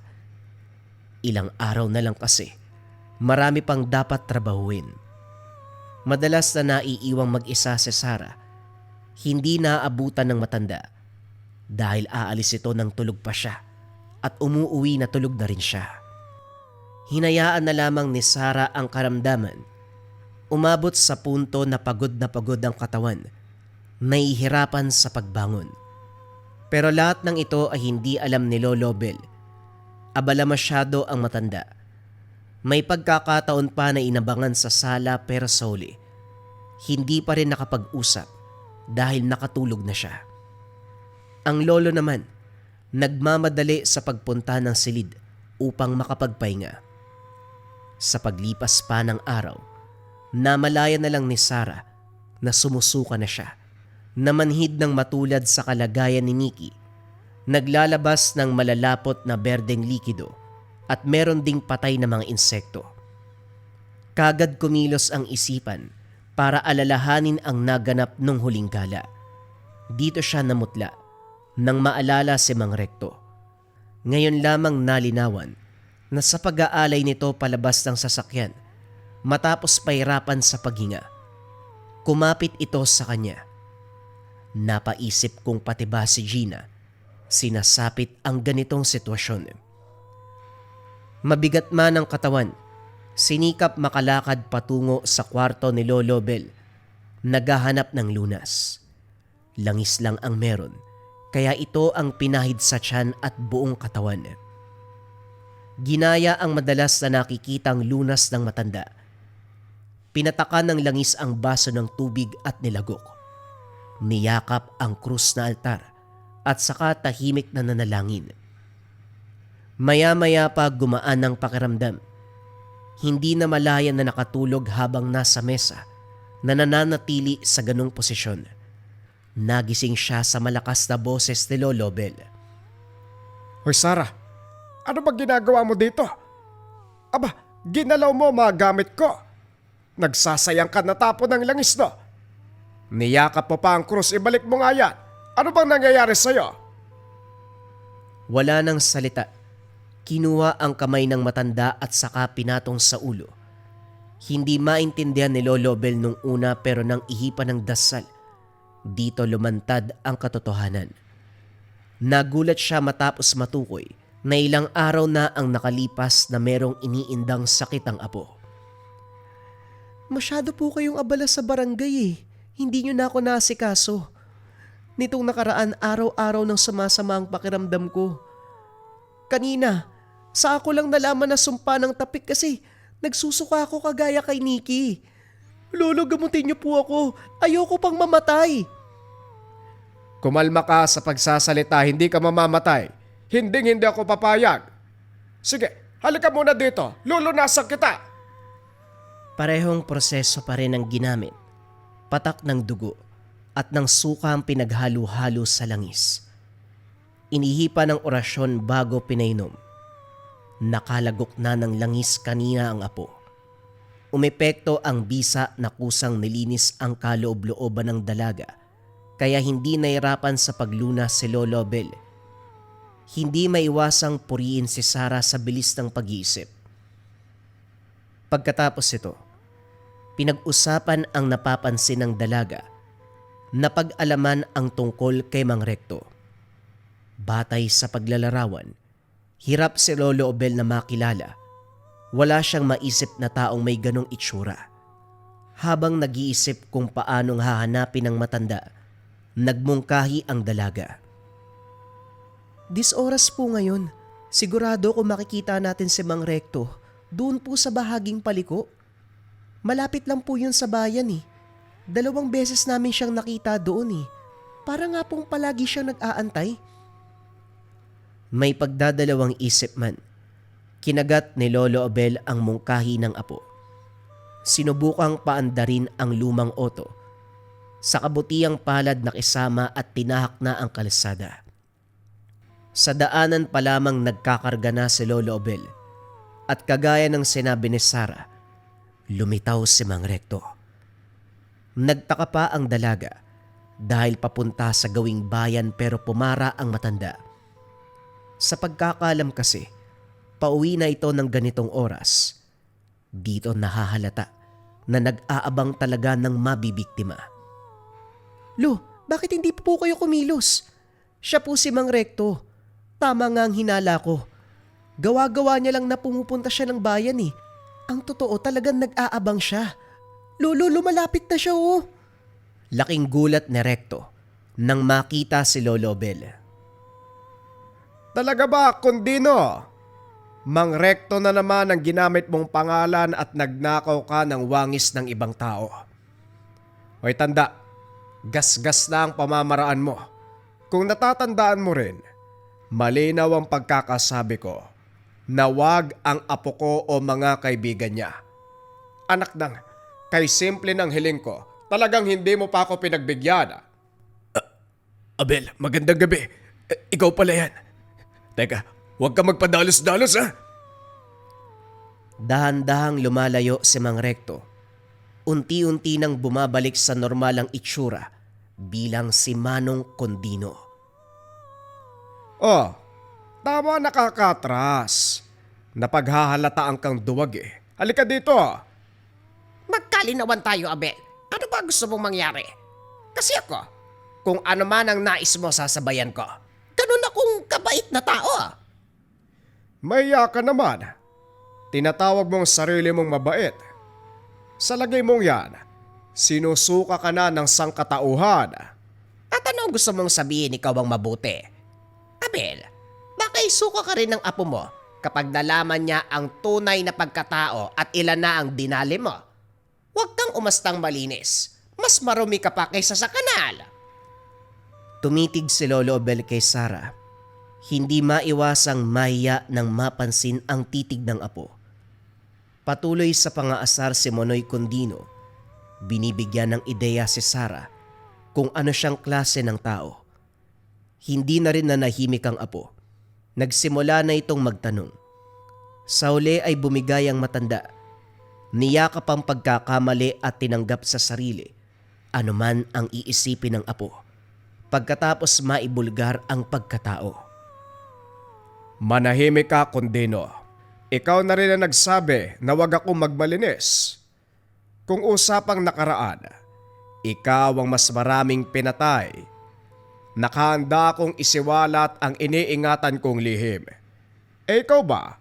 S1: Ilang araw na lang kasi, marami pang dapat trabahuin. Madalas na naiiwang mag-isa si Sarah, hindi naaabutan ng matanda dahil aalis ito ng tulog pa siya at umuuwi na tulog na rin siya. Hinayaan na lamang ni Sarah ang karamdaman. Umabot sa punto na pagod ang katawan, nahihirapan sa pagbangon. Pero lahat ng ito ay hindi alam ni Lolo Bel. Abala masyado ang matanda. May pagkakataon pa na inabangan sa sala pero sa huli, hindi pa rin nakapag-usap dahil nakatulog na siya. Ang lolo naman, nagmamadali sa pagpunta ng silid upang makapagpahinga. Sa paglipas pa ng araw, namalaya na lang ni Sarah na sumusuka na siya, namanhid ng matulad sa kalagayan ni Nikki, naglalabas ng malalapot na berdeng likido at meron ding patay na mga insekto. Kagad kumilos ang isipan para alalahanin ang naganap nung huling gala. Dito siya namutla nang maalala si Mang Recto. Ngayon lamang nalinawan na sa pag-aalay nito palabas ng sasakyan matapos pahirapan sa paghinga. Kumapit ito sa kanya. Napaisip kung pati ba si Gina sinasapit ang ganitong sitwasyon. Mabigat man ang katawan, sinikap makalakad patungo sa kwarto ni Lolo Bel, naghahanap ng lunas. Langis lang ang meron, kaya ito ang pinahid sa tiyan at buong katawan. Ginaya ang madalas na nakikitang lunas ng matanda. Pinatakan ng langis ang baso ng tubig at nilagok. Niyakap ang krus na altar at saka tahimik na nanalangin. Maya-maya pa gumaan ang pakiramdam. Hindi na malaya na nakatulog habang nasa mesa na nananatili sa ganong posisyon. Nagising siya sa malakas na boses ni Lolo Bel.
S3: Hoy Sarah, ano ba ginagawa mo dito? Aba, ginalaw mo mga gamit ko. Nagsasayang ka na tapo ng langis no. Niyakap mo pa ang krus, ibalik mo nga yan. Ano bang nangyayari sa'yo?
S1: Wala nang salita. Kinuha ang kamay ng matanda at saka pinatong sa ulo. Hindi maintindihan ni Lolo Bel nung una pero nang ihipan ng dasal, dito lumantad ang katotohanan. Nagulat siya matapos matukoy na ilang araw na ang nakalipas na merong iniindang sakit ang apo. Masyado po kayong abala sa barangay eh. Hindi nyo na ako nasikaso. Nitong nakaraan araw-araw nang sumasama ang pakiramdam ko. Kanina, sa ako lang nalaman na sumpa ng tapik kasi nagsusuka ako kagaya kay Nikki. Lolo, gamutin niyo po ako. Ayoko pang mamatay.
S3: Kumalma ka sa pagsasalita, hindi ka mamamatay. Hindi ako papayag. Sige, halika muna dito. Lulunasan kita.
S1: Parehong proseso pa rin ang ginamit. Patak ng dugo at ng suka ang pinaghalo-halo sa langis. Inihipa ng orasyon bago pinainom. Nakalagok na ng langis kanina ang apo. Umepekto ang bisa na kusang nilinis ang kaloob-looban ng dalaga kaya hindi nahirapan sa pagluna si Lolo Abel. Hindi maiwasang puriin si Sarah sa bilis ng pag-iisip. Pagkatapos ito, pinag-usapan ang napapansin ng dalaga. Napag-alaman ang tungkol kay Mang Recto. Batay sa paglalarawan, hirap si Lolo Abel na makilala. Wala siyang maisip na taong may ganong itsura. Habang nag-iisip kung paanong hahanapin ang matanda, nagmungkahi ang dalaga. Oras po ngayon, sigurado kung makikita natin si Mang Recto, doon po sa bahaging paliko. Malapit lang po yun sa bayan eh. 2 beses namin siyang nakita doon eh. Para nga pong palagi siyang nag-aantay. May pagdadalawang isip man. Kinagat ni Lolo Abel ang mungkahi ng apo. Sinubukang paandarin ang lumang oto. Sa kabutiang palad nakisama at tinahak na ang kalsada. Sa daanan pa lamang nagkakarga na si Lolo Abel. At kagaya ng sinabi ni Sarah, lumitaw si Mang Recto. Nagtaka pa ang dalaga dahil papunta sa gawing bayan pero pumara ang matanda. Sa pagkakalam kasi, pauwi na ito ng ganitong oras. Dito nahahalata na nag-aabang talaga ng mabibiktima. Lo, bakit hindi po kayo kumilos? Siya po si Mang Recto. Tama nga ang hinala ko. Gawa-gawa niya lang na pumupunta siya ng bayan eh. Ang totoo talagang nag-aabang siya. Lolo, lumalapit na siya oh. Laking gulat ni Recto nang makita si Lolo Abel.
S3: Talaga ba, Kundino? Mang Recto na naman ang ginamit mong pangalan at nagnakaw ka ng wangis ng ibang tao. Hoy tanda, gasgas na ang pamamaraan mo. Kung natatandaan mo rin, malinaw ang pagkakasabi ko na wag ang apo ko o mga kaibigan niya. Anak nang, kay simple ng hiling ko, talagang hindi mo pa ako pinagbigyan. Abel, magandang gabi. Ikaw pala yan. Teka, huwag ka magpadalos-dalos ha.
S1: Dahan-dahang lumalayo si Mang Recto. Unti-unti nang bumabalik sa normalang itsura bilang si Manong Kundino.
S3: Oh, tama nakakatras. Napaghahalataan kang duwag eh. Halika dito.
S2: Magkalinawan tayo, Abel. Ano ba gusto mong mangyari? Kasi ako, kung ano man ang nais mo sasabayan ko. Ganun akong kabait na tao.
S3: Maya ka naman. Tinatawag mong sarili mong mabait. Sa lagay mong yan, sinusuka ka na ng sangkatauhan.
S2: At ano gusto mong sabihin ikaw ang mabuti? Abel, baka isuka ka rin ng apo mo kapag nalaman niya ang tunay na pagkatao at ilan na ang dinali mo. Huwag kang umastang malinis. Mas marumi ka pa kaysa sa kanal.
S1: Tumitig si Lolo Abel kay Sarah. Hindi maiwasang mahiya nang mapansin ang titig ng apo. Patuloy sa pangaasar si Monoy Kundino. Binibigyan ng ideya si Sarah kung ano siyang klase ng tao. Hindi na rin nanahimik ang apo. Nagsimula na itong magtanong. Sa huli ay bumigay ang matanda. Niyakap ang pagkakamali at tinanggap sa sarili anuman ang iisipin ng apo. Pagkatapos maibulgar ang pagkatao.
S3: Manahimik ka, Kundino. Ikaw na rin ang nagsabi na wag akong magmalinis. Kung usapang nakaraan, ikaw ang mas maraming pinatay. Nakahanda akong isiwalat ang iniingatan kong lihim. Ikaw ba?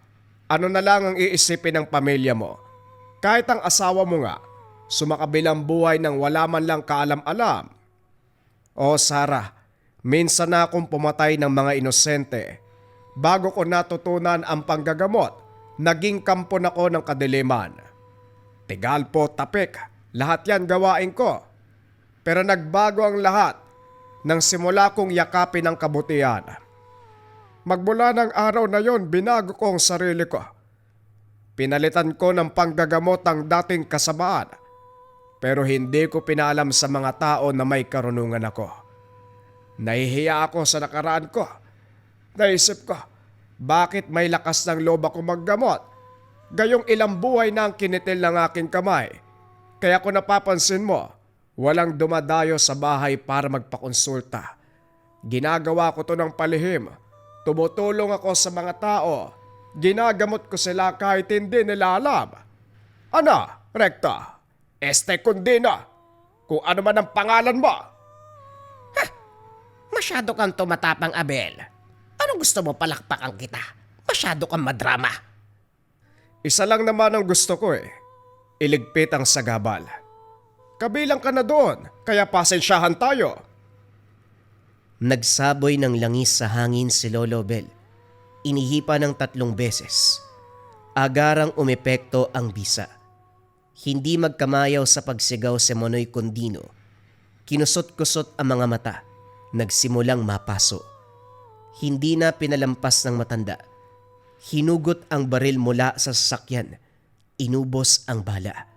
S3: Ano na lang ang iisipin ng pamilya mo? Kahit ang asawa mo nga, sumakabilang buhay nang wala man lang kaalam-alam. O Sarah, minsan na akong pumatay ng mga inosente. Bago ko natutunan ang panggagamot, naging kampon ako ng kadiliman. Tigalpo, tapik, lahat yan gawain ko. Pero nagbago ang lahat nang simula kong yakapin ang kabutihan. Magmula ng araw na yon, binago ko ang sarili ko. Pinalitan ko ng panggagamot ang dating kasamaan. Pero hindi ko pinaalam sa mga tao na may karunungan ako. Nahihiya ako sa nakaraan ko. Naisip ko, bakit may lakas ng loob ako maggamot? Gayong ilang buhay na ang kinitil ng aking kamay. Kaya kung napapansin mo, walang dumadayo sa bahay para magpakonsulta. Ginagawa ko to ng palihim. Tumutulong ako sa mga tao. Ginagamot ko sila kahit hindi nila alam. Ano, Rekta? Este Kundina, kung ano man ang pangalan mo.
S2: Masyado kang tumatapang, Abel. Anong gusto mo palakpakan kita? Masyado kang madrama.
S3: Isa lang naman ang gusto ko iligpit ang sagabal. Kabilang ka na doon, kaya pasensyahan tayo.
S1: Nagsaboy ng langis sa hangin si Lolo Bel. Inihipa ng 3 beses. Agarang umepekto ang bisa. Hindi magkamayaw sa pagsigaw si Monoy Condino. Kinusot-kusot ang mga mata. Nagsimulang mapaso. Hindi na pinalampas ng matanda. Hinugot ang baril mula sa sasakyan. Inubos ang bala.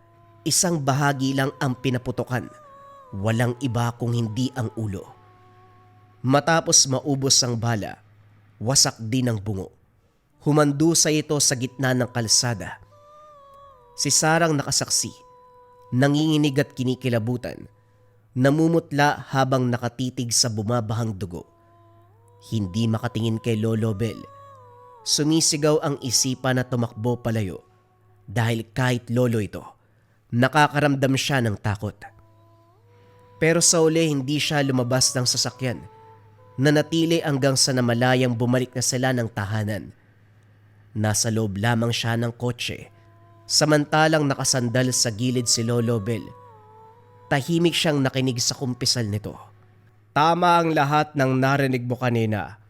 S1: Isang bahagi lang ang pinaputokan. Walang iba kung hindi ang ulo. Matapos maubos ang bala, wasak din ang bungo. Humandusay ito sa gitna ng kalsada. Si Sarang nakasaksi, nanginginig at kinikilabutan, namumutla habang nakatitig sa bumabahang dugo. Hindi makatingin kay Lolo Bel. Sumisigaw ang isipan na tumakbo palayo dahil kahit lolo ito, nakakaramdam siya ng takot. Pero sa uli hindi siya lumabas ng sasakyan. Nanatili hanggang sa namalayang bumalik na sila ng tahanan. Nasa loob lamang siya ng kotse. Samantalang nakasandal sa gilid si Lolo Bel. Tahimik siyang nakinig sa kumpisal nito.
S3: Tama ang lahat ng narinig mo kanina.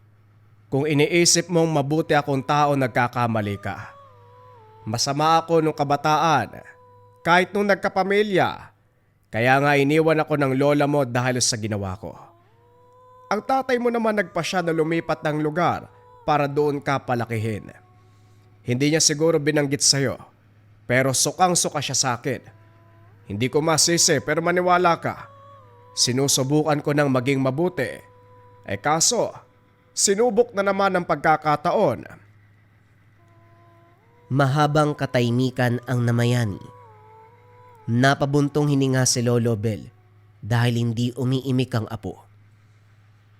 S3: Kung iniisip mong mabuti akong tao, nagkakamali ka. Masama ako nung kabataan, kahit nung nagkapamilya. Kaya nga iniwan ako ng lola mo dahil sa ginawa ko. Ang tatay mo naman nagpasya na lumipat ng lugar para doon ka palakihin. Hindi niya siguro binanggit sa'yo, pero sukang-suka siya sa akin. Hindi ko masisi pero maniwala ka. Sinusubukan ko ng maging mabuti. Kaso, sinubok na naman ang pagkakataon.
S1: Mahabang katahimikan ang namayani. Napabuntong hininga si Lolo Bel dahil hindi umiimik ang apo.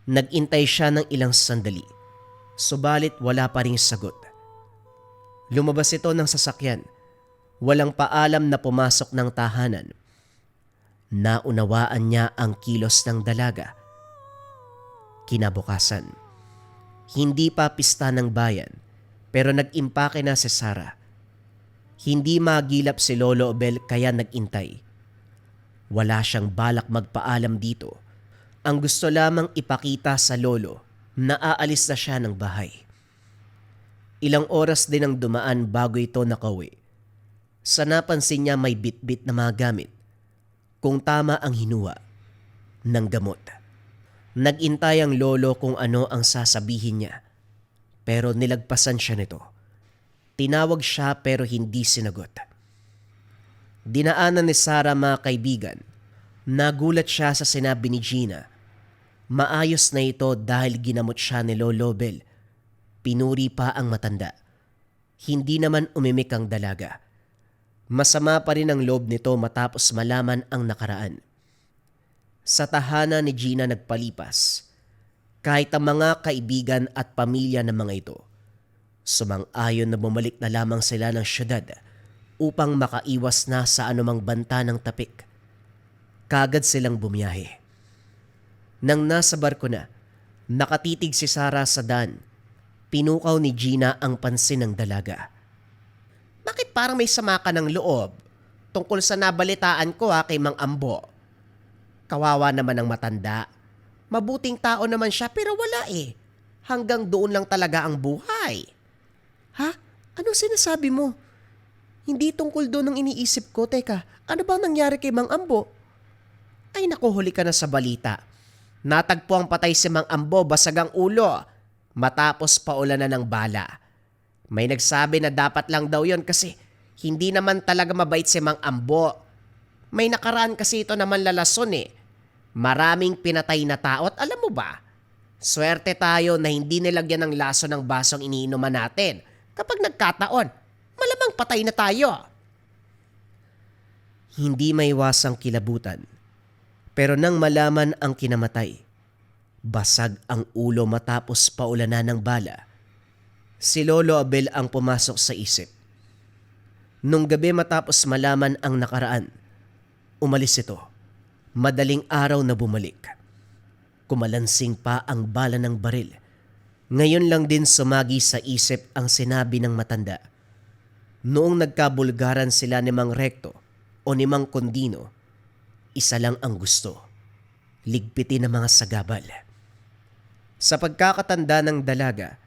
S1: Nagintay siya ng ilang sandali, subalit wala pa ring sagot. Lumabas ito ng sasakyan. Walang paalam na pumasok ng tahanan. Naunawaan niya ang kilos ng dalaga. Kinabukasan, hindi pa pista ng bayan pero nag-impake na si Sarah. Hindi magilap si Lolo Obel kaya nag-intay. Wala siyang balak magpaalam dito. Ang gusto lamang ipakita sa lolo na aalis na siya ng bahay. Ilang oras din ang dumaan bago ito nakauwi. Sa napansin niya may bit-bit na mga gamit. Kung tama ang hinuha ng gamot. Nag-intay ang lolo kung ano ang sasabihin niya. Pero nilagpasan siya nito. Tinawag siya pero hindi sinagot. Dinaanan ni Sarah mga kaibigan. Nagulat siya sa sinabi ni Gina. Maayos na ito dahil ginamot siya ni Lolo Bel. Pinuri pa ang matanda. Hindi naman umimik ang dalaga. Masama pa rin ang loob nito matapos malaman ang nakaraan. Sa tahanan ni Gina nagpalipas. Kahit ang mga kaibigan at pamilya ng mga ito, sumang-ayon na bumalik na lamang sila ng syudad upang makaiwas na sa anumang banta ng tapik. Kagad silang bumiyahe. Nang nasa barko na, nakatitig si Sarah sa daan. Pinukaw ni Gina ang pansin ng dalaga.
S2: Bakit parang may sama ka ng loob? tungkol sa nabalitaan ko kay Mang Ambo. Kawawa naman ang matanda. Mabuting tao naman siya pero wala eh. Hanggang doon lang talaga ang buhay.
S1: Ha? Anong sinasabi mo? Hindi tungkol doon ang iniisip ko. Teka, ano bang nangyari kay Mang Ambo?
S2: Ay naku, huli ka na sa balita. Natagpo ang patay si Mang Ambo, basag ang ulo. Matapos paulanan ng bala. May nagsabi na dapat lang daw yon kasi hindi naman talaga mabait si Mang Ambo. May nakaraan kasi ito naman lalason eh. Maraming pinatay na tao at alam mo ba, swerte tayo na hindi nilagyan ng laso ng basong iniinuman natin. Kapag nagkataon, malamang patay na tayo.
S1: Hindi maiwasang kilabutan. Pero nang malaman ang kinamatay, basag ang ulo matapos paulanan ng bala, si Lolo Abel ang pumasok sa isip. Nung gabi matapos malaman ang nakaraan, umalis ito. Madaling araw na bumalik. Kumalansing pa ang bala ng baril. Ngayon lang din sumagi sa isip ang sinabi ng matanda. Noong nagkabulgaran sila ni Mang Recto o ni Mang Condino, isa lang ang gusto, ligpitin ang mga sagabal. Sa pagkakatanda ng dalaga,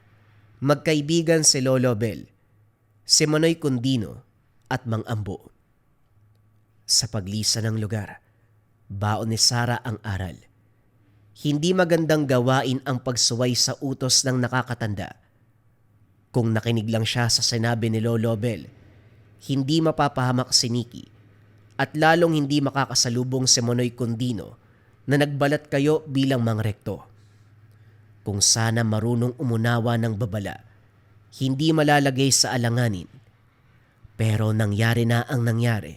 S1: magkaibigan si Lolo Bel, si Manoy Condino at Mang Ambo. Sa paglisa ng lugar, baon ni Sara ang aral. Hindi magandang gawain ang pagsuway sa utos ng nakakatanda. Kung nakinig lang siya sa sinabi ni Lolo Bel, hindi mapapahamak si Nikki at lalong hindi makakasalubong si Manoy Condino na nagbalat kayo bilang Mang Recto. Kung sana marunong umunawa ng babala, hindi malalagay sa alanganin. Pero nangyari na ang nangyari.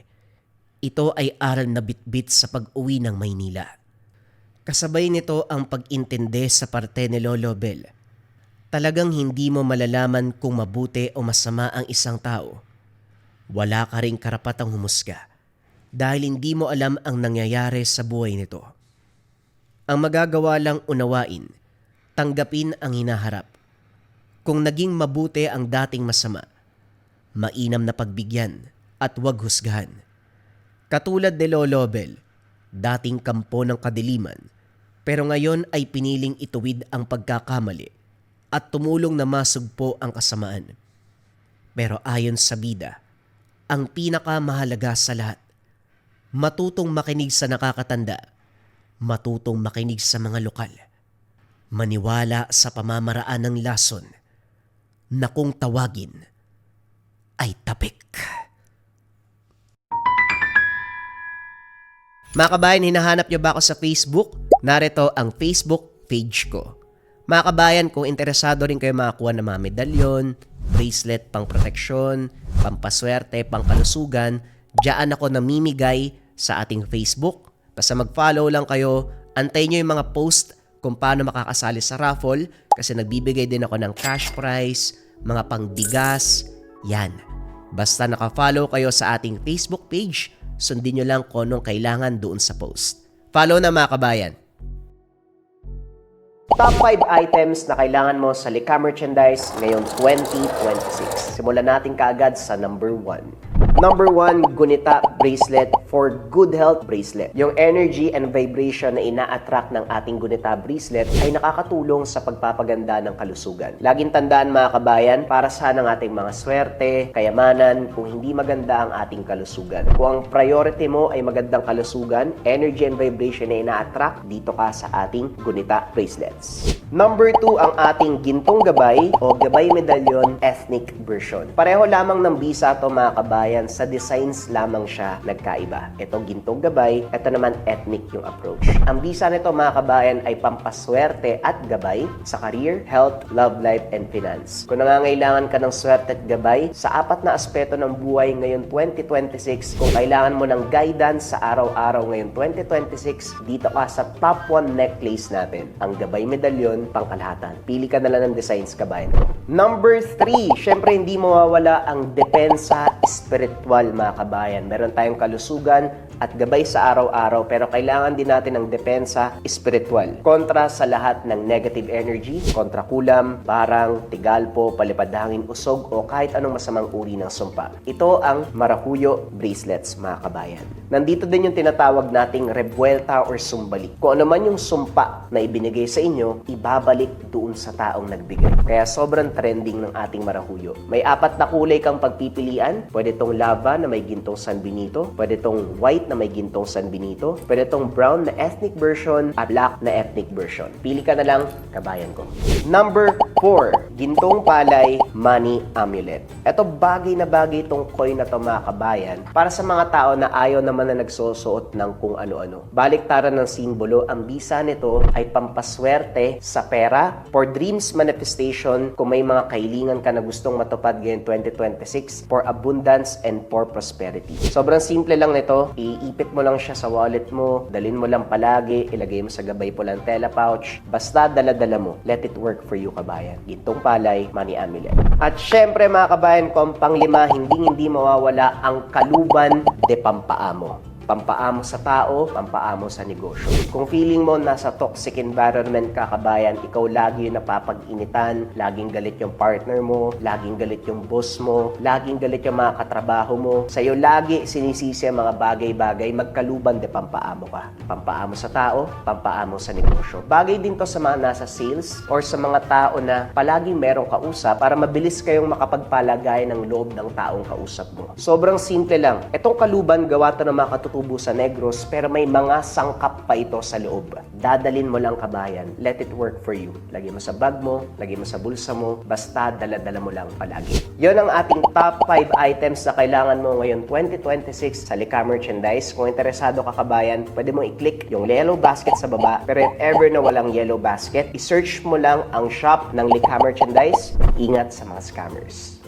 S1: Ito ay aral na bitbit sa pag-uwi ng Maynila. Kasabay nito ang pag-intindi sa parte ni Lolo Bel. Talagang hindi mo malalaman kung mabuti o masama ang isang tao. Wala ka ring karapatang humusga dahil hindi mo alam ang nangyayari sa buhay nito. Ang magagawa lang unawain, tanggapin ang hinaharap. Kung naging mabuti ang dating masama, mainam na pagbigyan at huwag husgahan. Katulad ni Lolo Bel, dating kampo ng kadiliman, pero ngayon ay piniling ituwid ang pagkakamali at tumulong na masugpo ang kasamaan. Pero ayon sa bida, ang pinakamahalaga sa lahat, matutong makinig sa nakakatanda, matutong makinig sa mga lokal, maniwala sa pamamaraan ng lason na kung tawagin ay tapik. Mga kabayan, hinahanap niyo ba ako sa Facebook? Narito ang Facebook page ko. Mga kabayan, kung interesado rin kayo makakuha ng mga medalyon, bracelet pang proteksyon, pampaswerte, pang kalusugan, diyan ako namimigay sa ating Facebook. Basta mag-follow lang kayo, antayin nyo yung mga post kung paano makakasali sa raffle kasi nagbibigay din ako ng cash prize, mga pangbigas, yan. Basta naka-follow kayo sa ating Facebook page, sundin nyo lang kung anong kailangan doon sa post. Follow na mga kabayan. Top 5 items na kailangan mo sa Lika Merchandise ngayong 2026. Simulan natin kaagad sa number 1. Number 1, Gunita Bracelet for Good Health Bracelet. Yung energy and vibration na ina-attract ng ating Gunita Bracelet ay nakakatulong sa pagpapaganda ng kalusugan. Laging tandaan mga kabayan, para saan ang ating mga swerte, kayamanan, kung hindi maganda ang ating kalusugan. Kung ang priority mo ay magandang kalusugan, energy and vibration na ina-attract, dito ka sa ating Gunita Bracelets. Number 2, ang ating Gintong Gabay o Gabay Medallion Ethnic Version. Pareho lamang ng bisa to mga kabayan, sa designs lamang siya nagkaiba. Ito Gintong Gabay, ito naman ethnic yung approach. Ang bisa nito mga kabayan ay pampaswerte at gabay sa career, health, love life, and finance. Kung nangangailangan ka ng swerte at gabay sa 4 na aspeto ng buhay ngayon 2026, kung kailangan mo ng guidance sa araw-araw ngayon 2026, dito ka sa top 1 necklace natin, ang Gabay Medallion pangkalahatan. Pili ka na lang ng designs kabayan. Number 3, syempre hindi mawawala ang depensa espiritu
S4: spiritual mga kabayan. Meron tayong kalusugan at gabay sa araw-araw pero kailangan din natin ng depensa spiritual. Kontra sa lahat ng negative energy, kontra kulam, barang, tigalpo, palipadhangin, usog o kahit anong masamang uri ng sumpa. Ito ang Maracuyo bracelets mga kabayan. Nandito din yung tinatawag nating rebuelta or sumbalik. Kung ano man yung sumpa na ibinigay sa inyo, ibabalik doon sa taong nagbigay. Kaya sobrang trending ng ating Maracuyo. May 4 na kulay kang pagpipilian. Pwede tong lava na may gintong San Benito, pwede tong white na may gintong San Benito, pwede tong brown na ethnic version at black na ethnic version. Pili ka na lang, kabayan ko. Number 4, gintong palay money amulet. Ito bagay na bagay itong coin na to mga kabayan para sa mga tao na ayaw naman na nagsusuot ng kung ano-ano. Baliktaran ng simbolo, ang bisa nito ay pampaswerte sa pera, for dreams manifestation, kung may mga kahilingan ka na gustong matupad ngayong 2026, for abundance and for prosperity. Sobrang simple lang nito, iipit mo lang siya sa wallet mo, dalhin mo lang palagi, ilagay mo sa gabay po lang tela pouch, basta dala-dala mo, let it work for you kabayan. Gintong palay, money amulet. At syempre mga kabayan, kung pang-5, hindi mawawala ang kaluban de pampaamo. Pampaamo sa tao, pampaamo sa negosyo. Kung feeling mo nasa toxic environment ka kabayan, ikaw lagi yung napapag-initan, laging galit yung partner mo, laging galit yung boss mo, laging galit yung mga katrabaho mo, sa'yo lagi sinisisi ang mga bagay-bagay, magkaluban de pampaamo ka. Pampaamo sa tao, pampaamo sa negosyo. Bagay din to sa mga nasa sales or sa mga tao na palaging merong kausap para mabilis kayong makapagpalagay ng loob ng taong kausap mo. Sobrang simple lang. Itong kaluban, gawa to ng mga katutubo sa Negros, pero may mga sangkap pa ito sa loob. Dadalin mo lang kabayan. Let it work for you. Lagay mo sa bag mo, lagay mo sa bulsa mo, basta dala-dala mo lang palagi. Yon ang ating top 5 items na kailangan mo ngayon 2026 sa Likha Merchandise. Kung interesado ka kabayan, pwede mong i-click yung yellow basket sa baba. Pero if ever na walang yellow basket, i-search mo lang ang shop ng Likha Merchandise. Ingat sa mga scammers.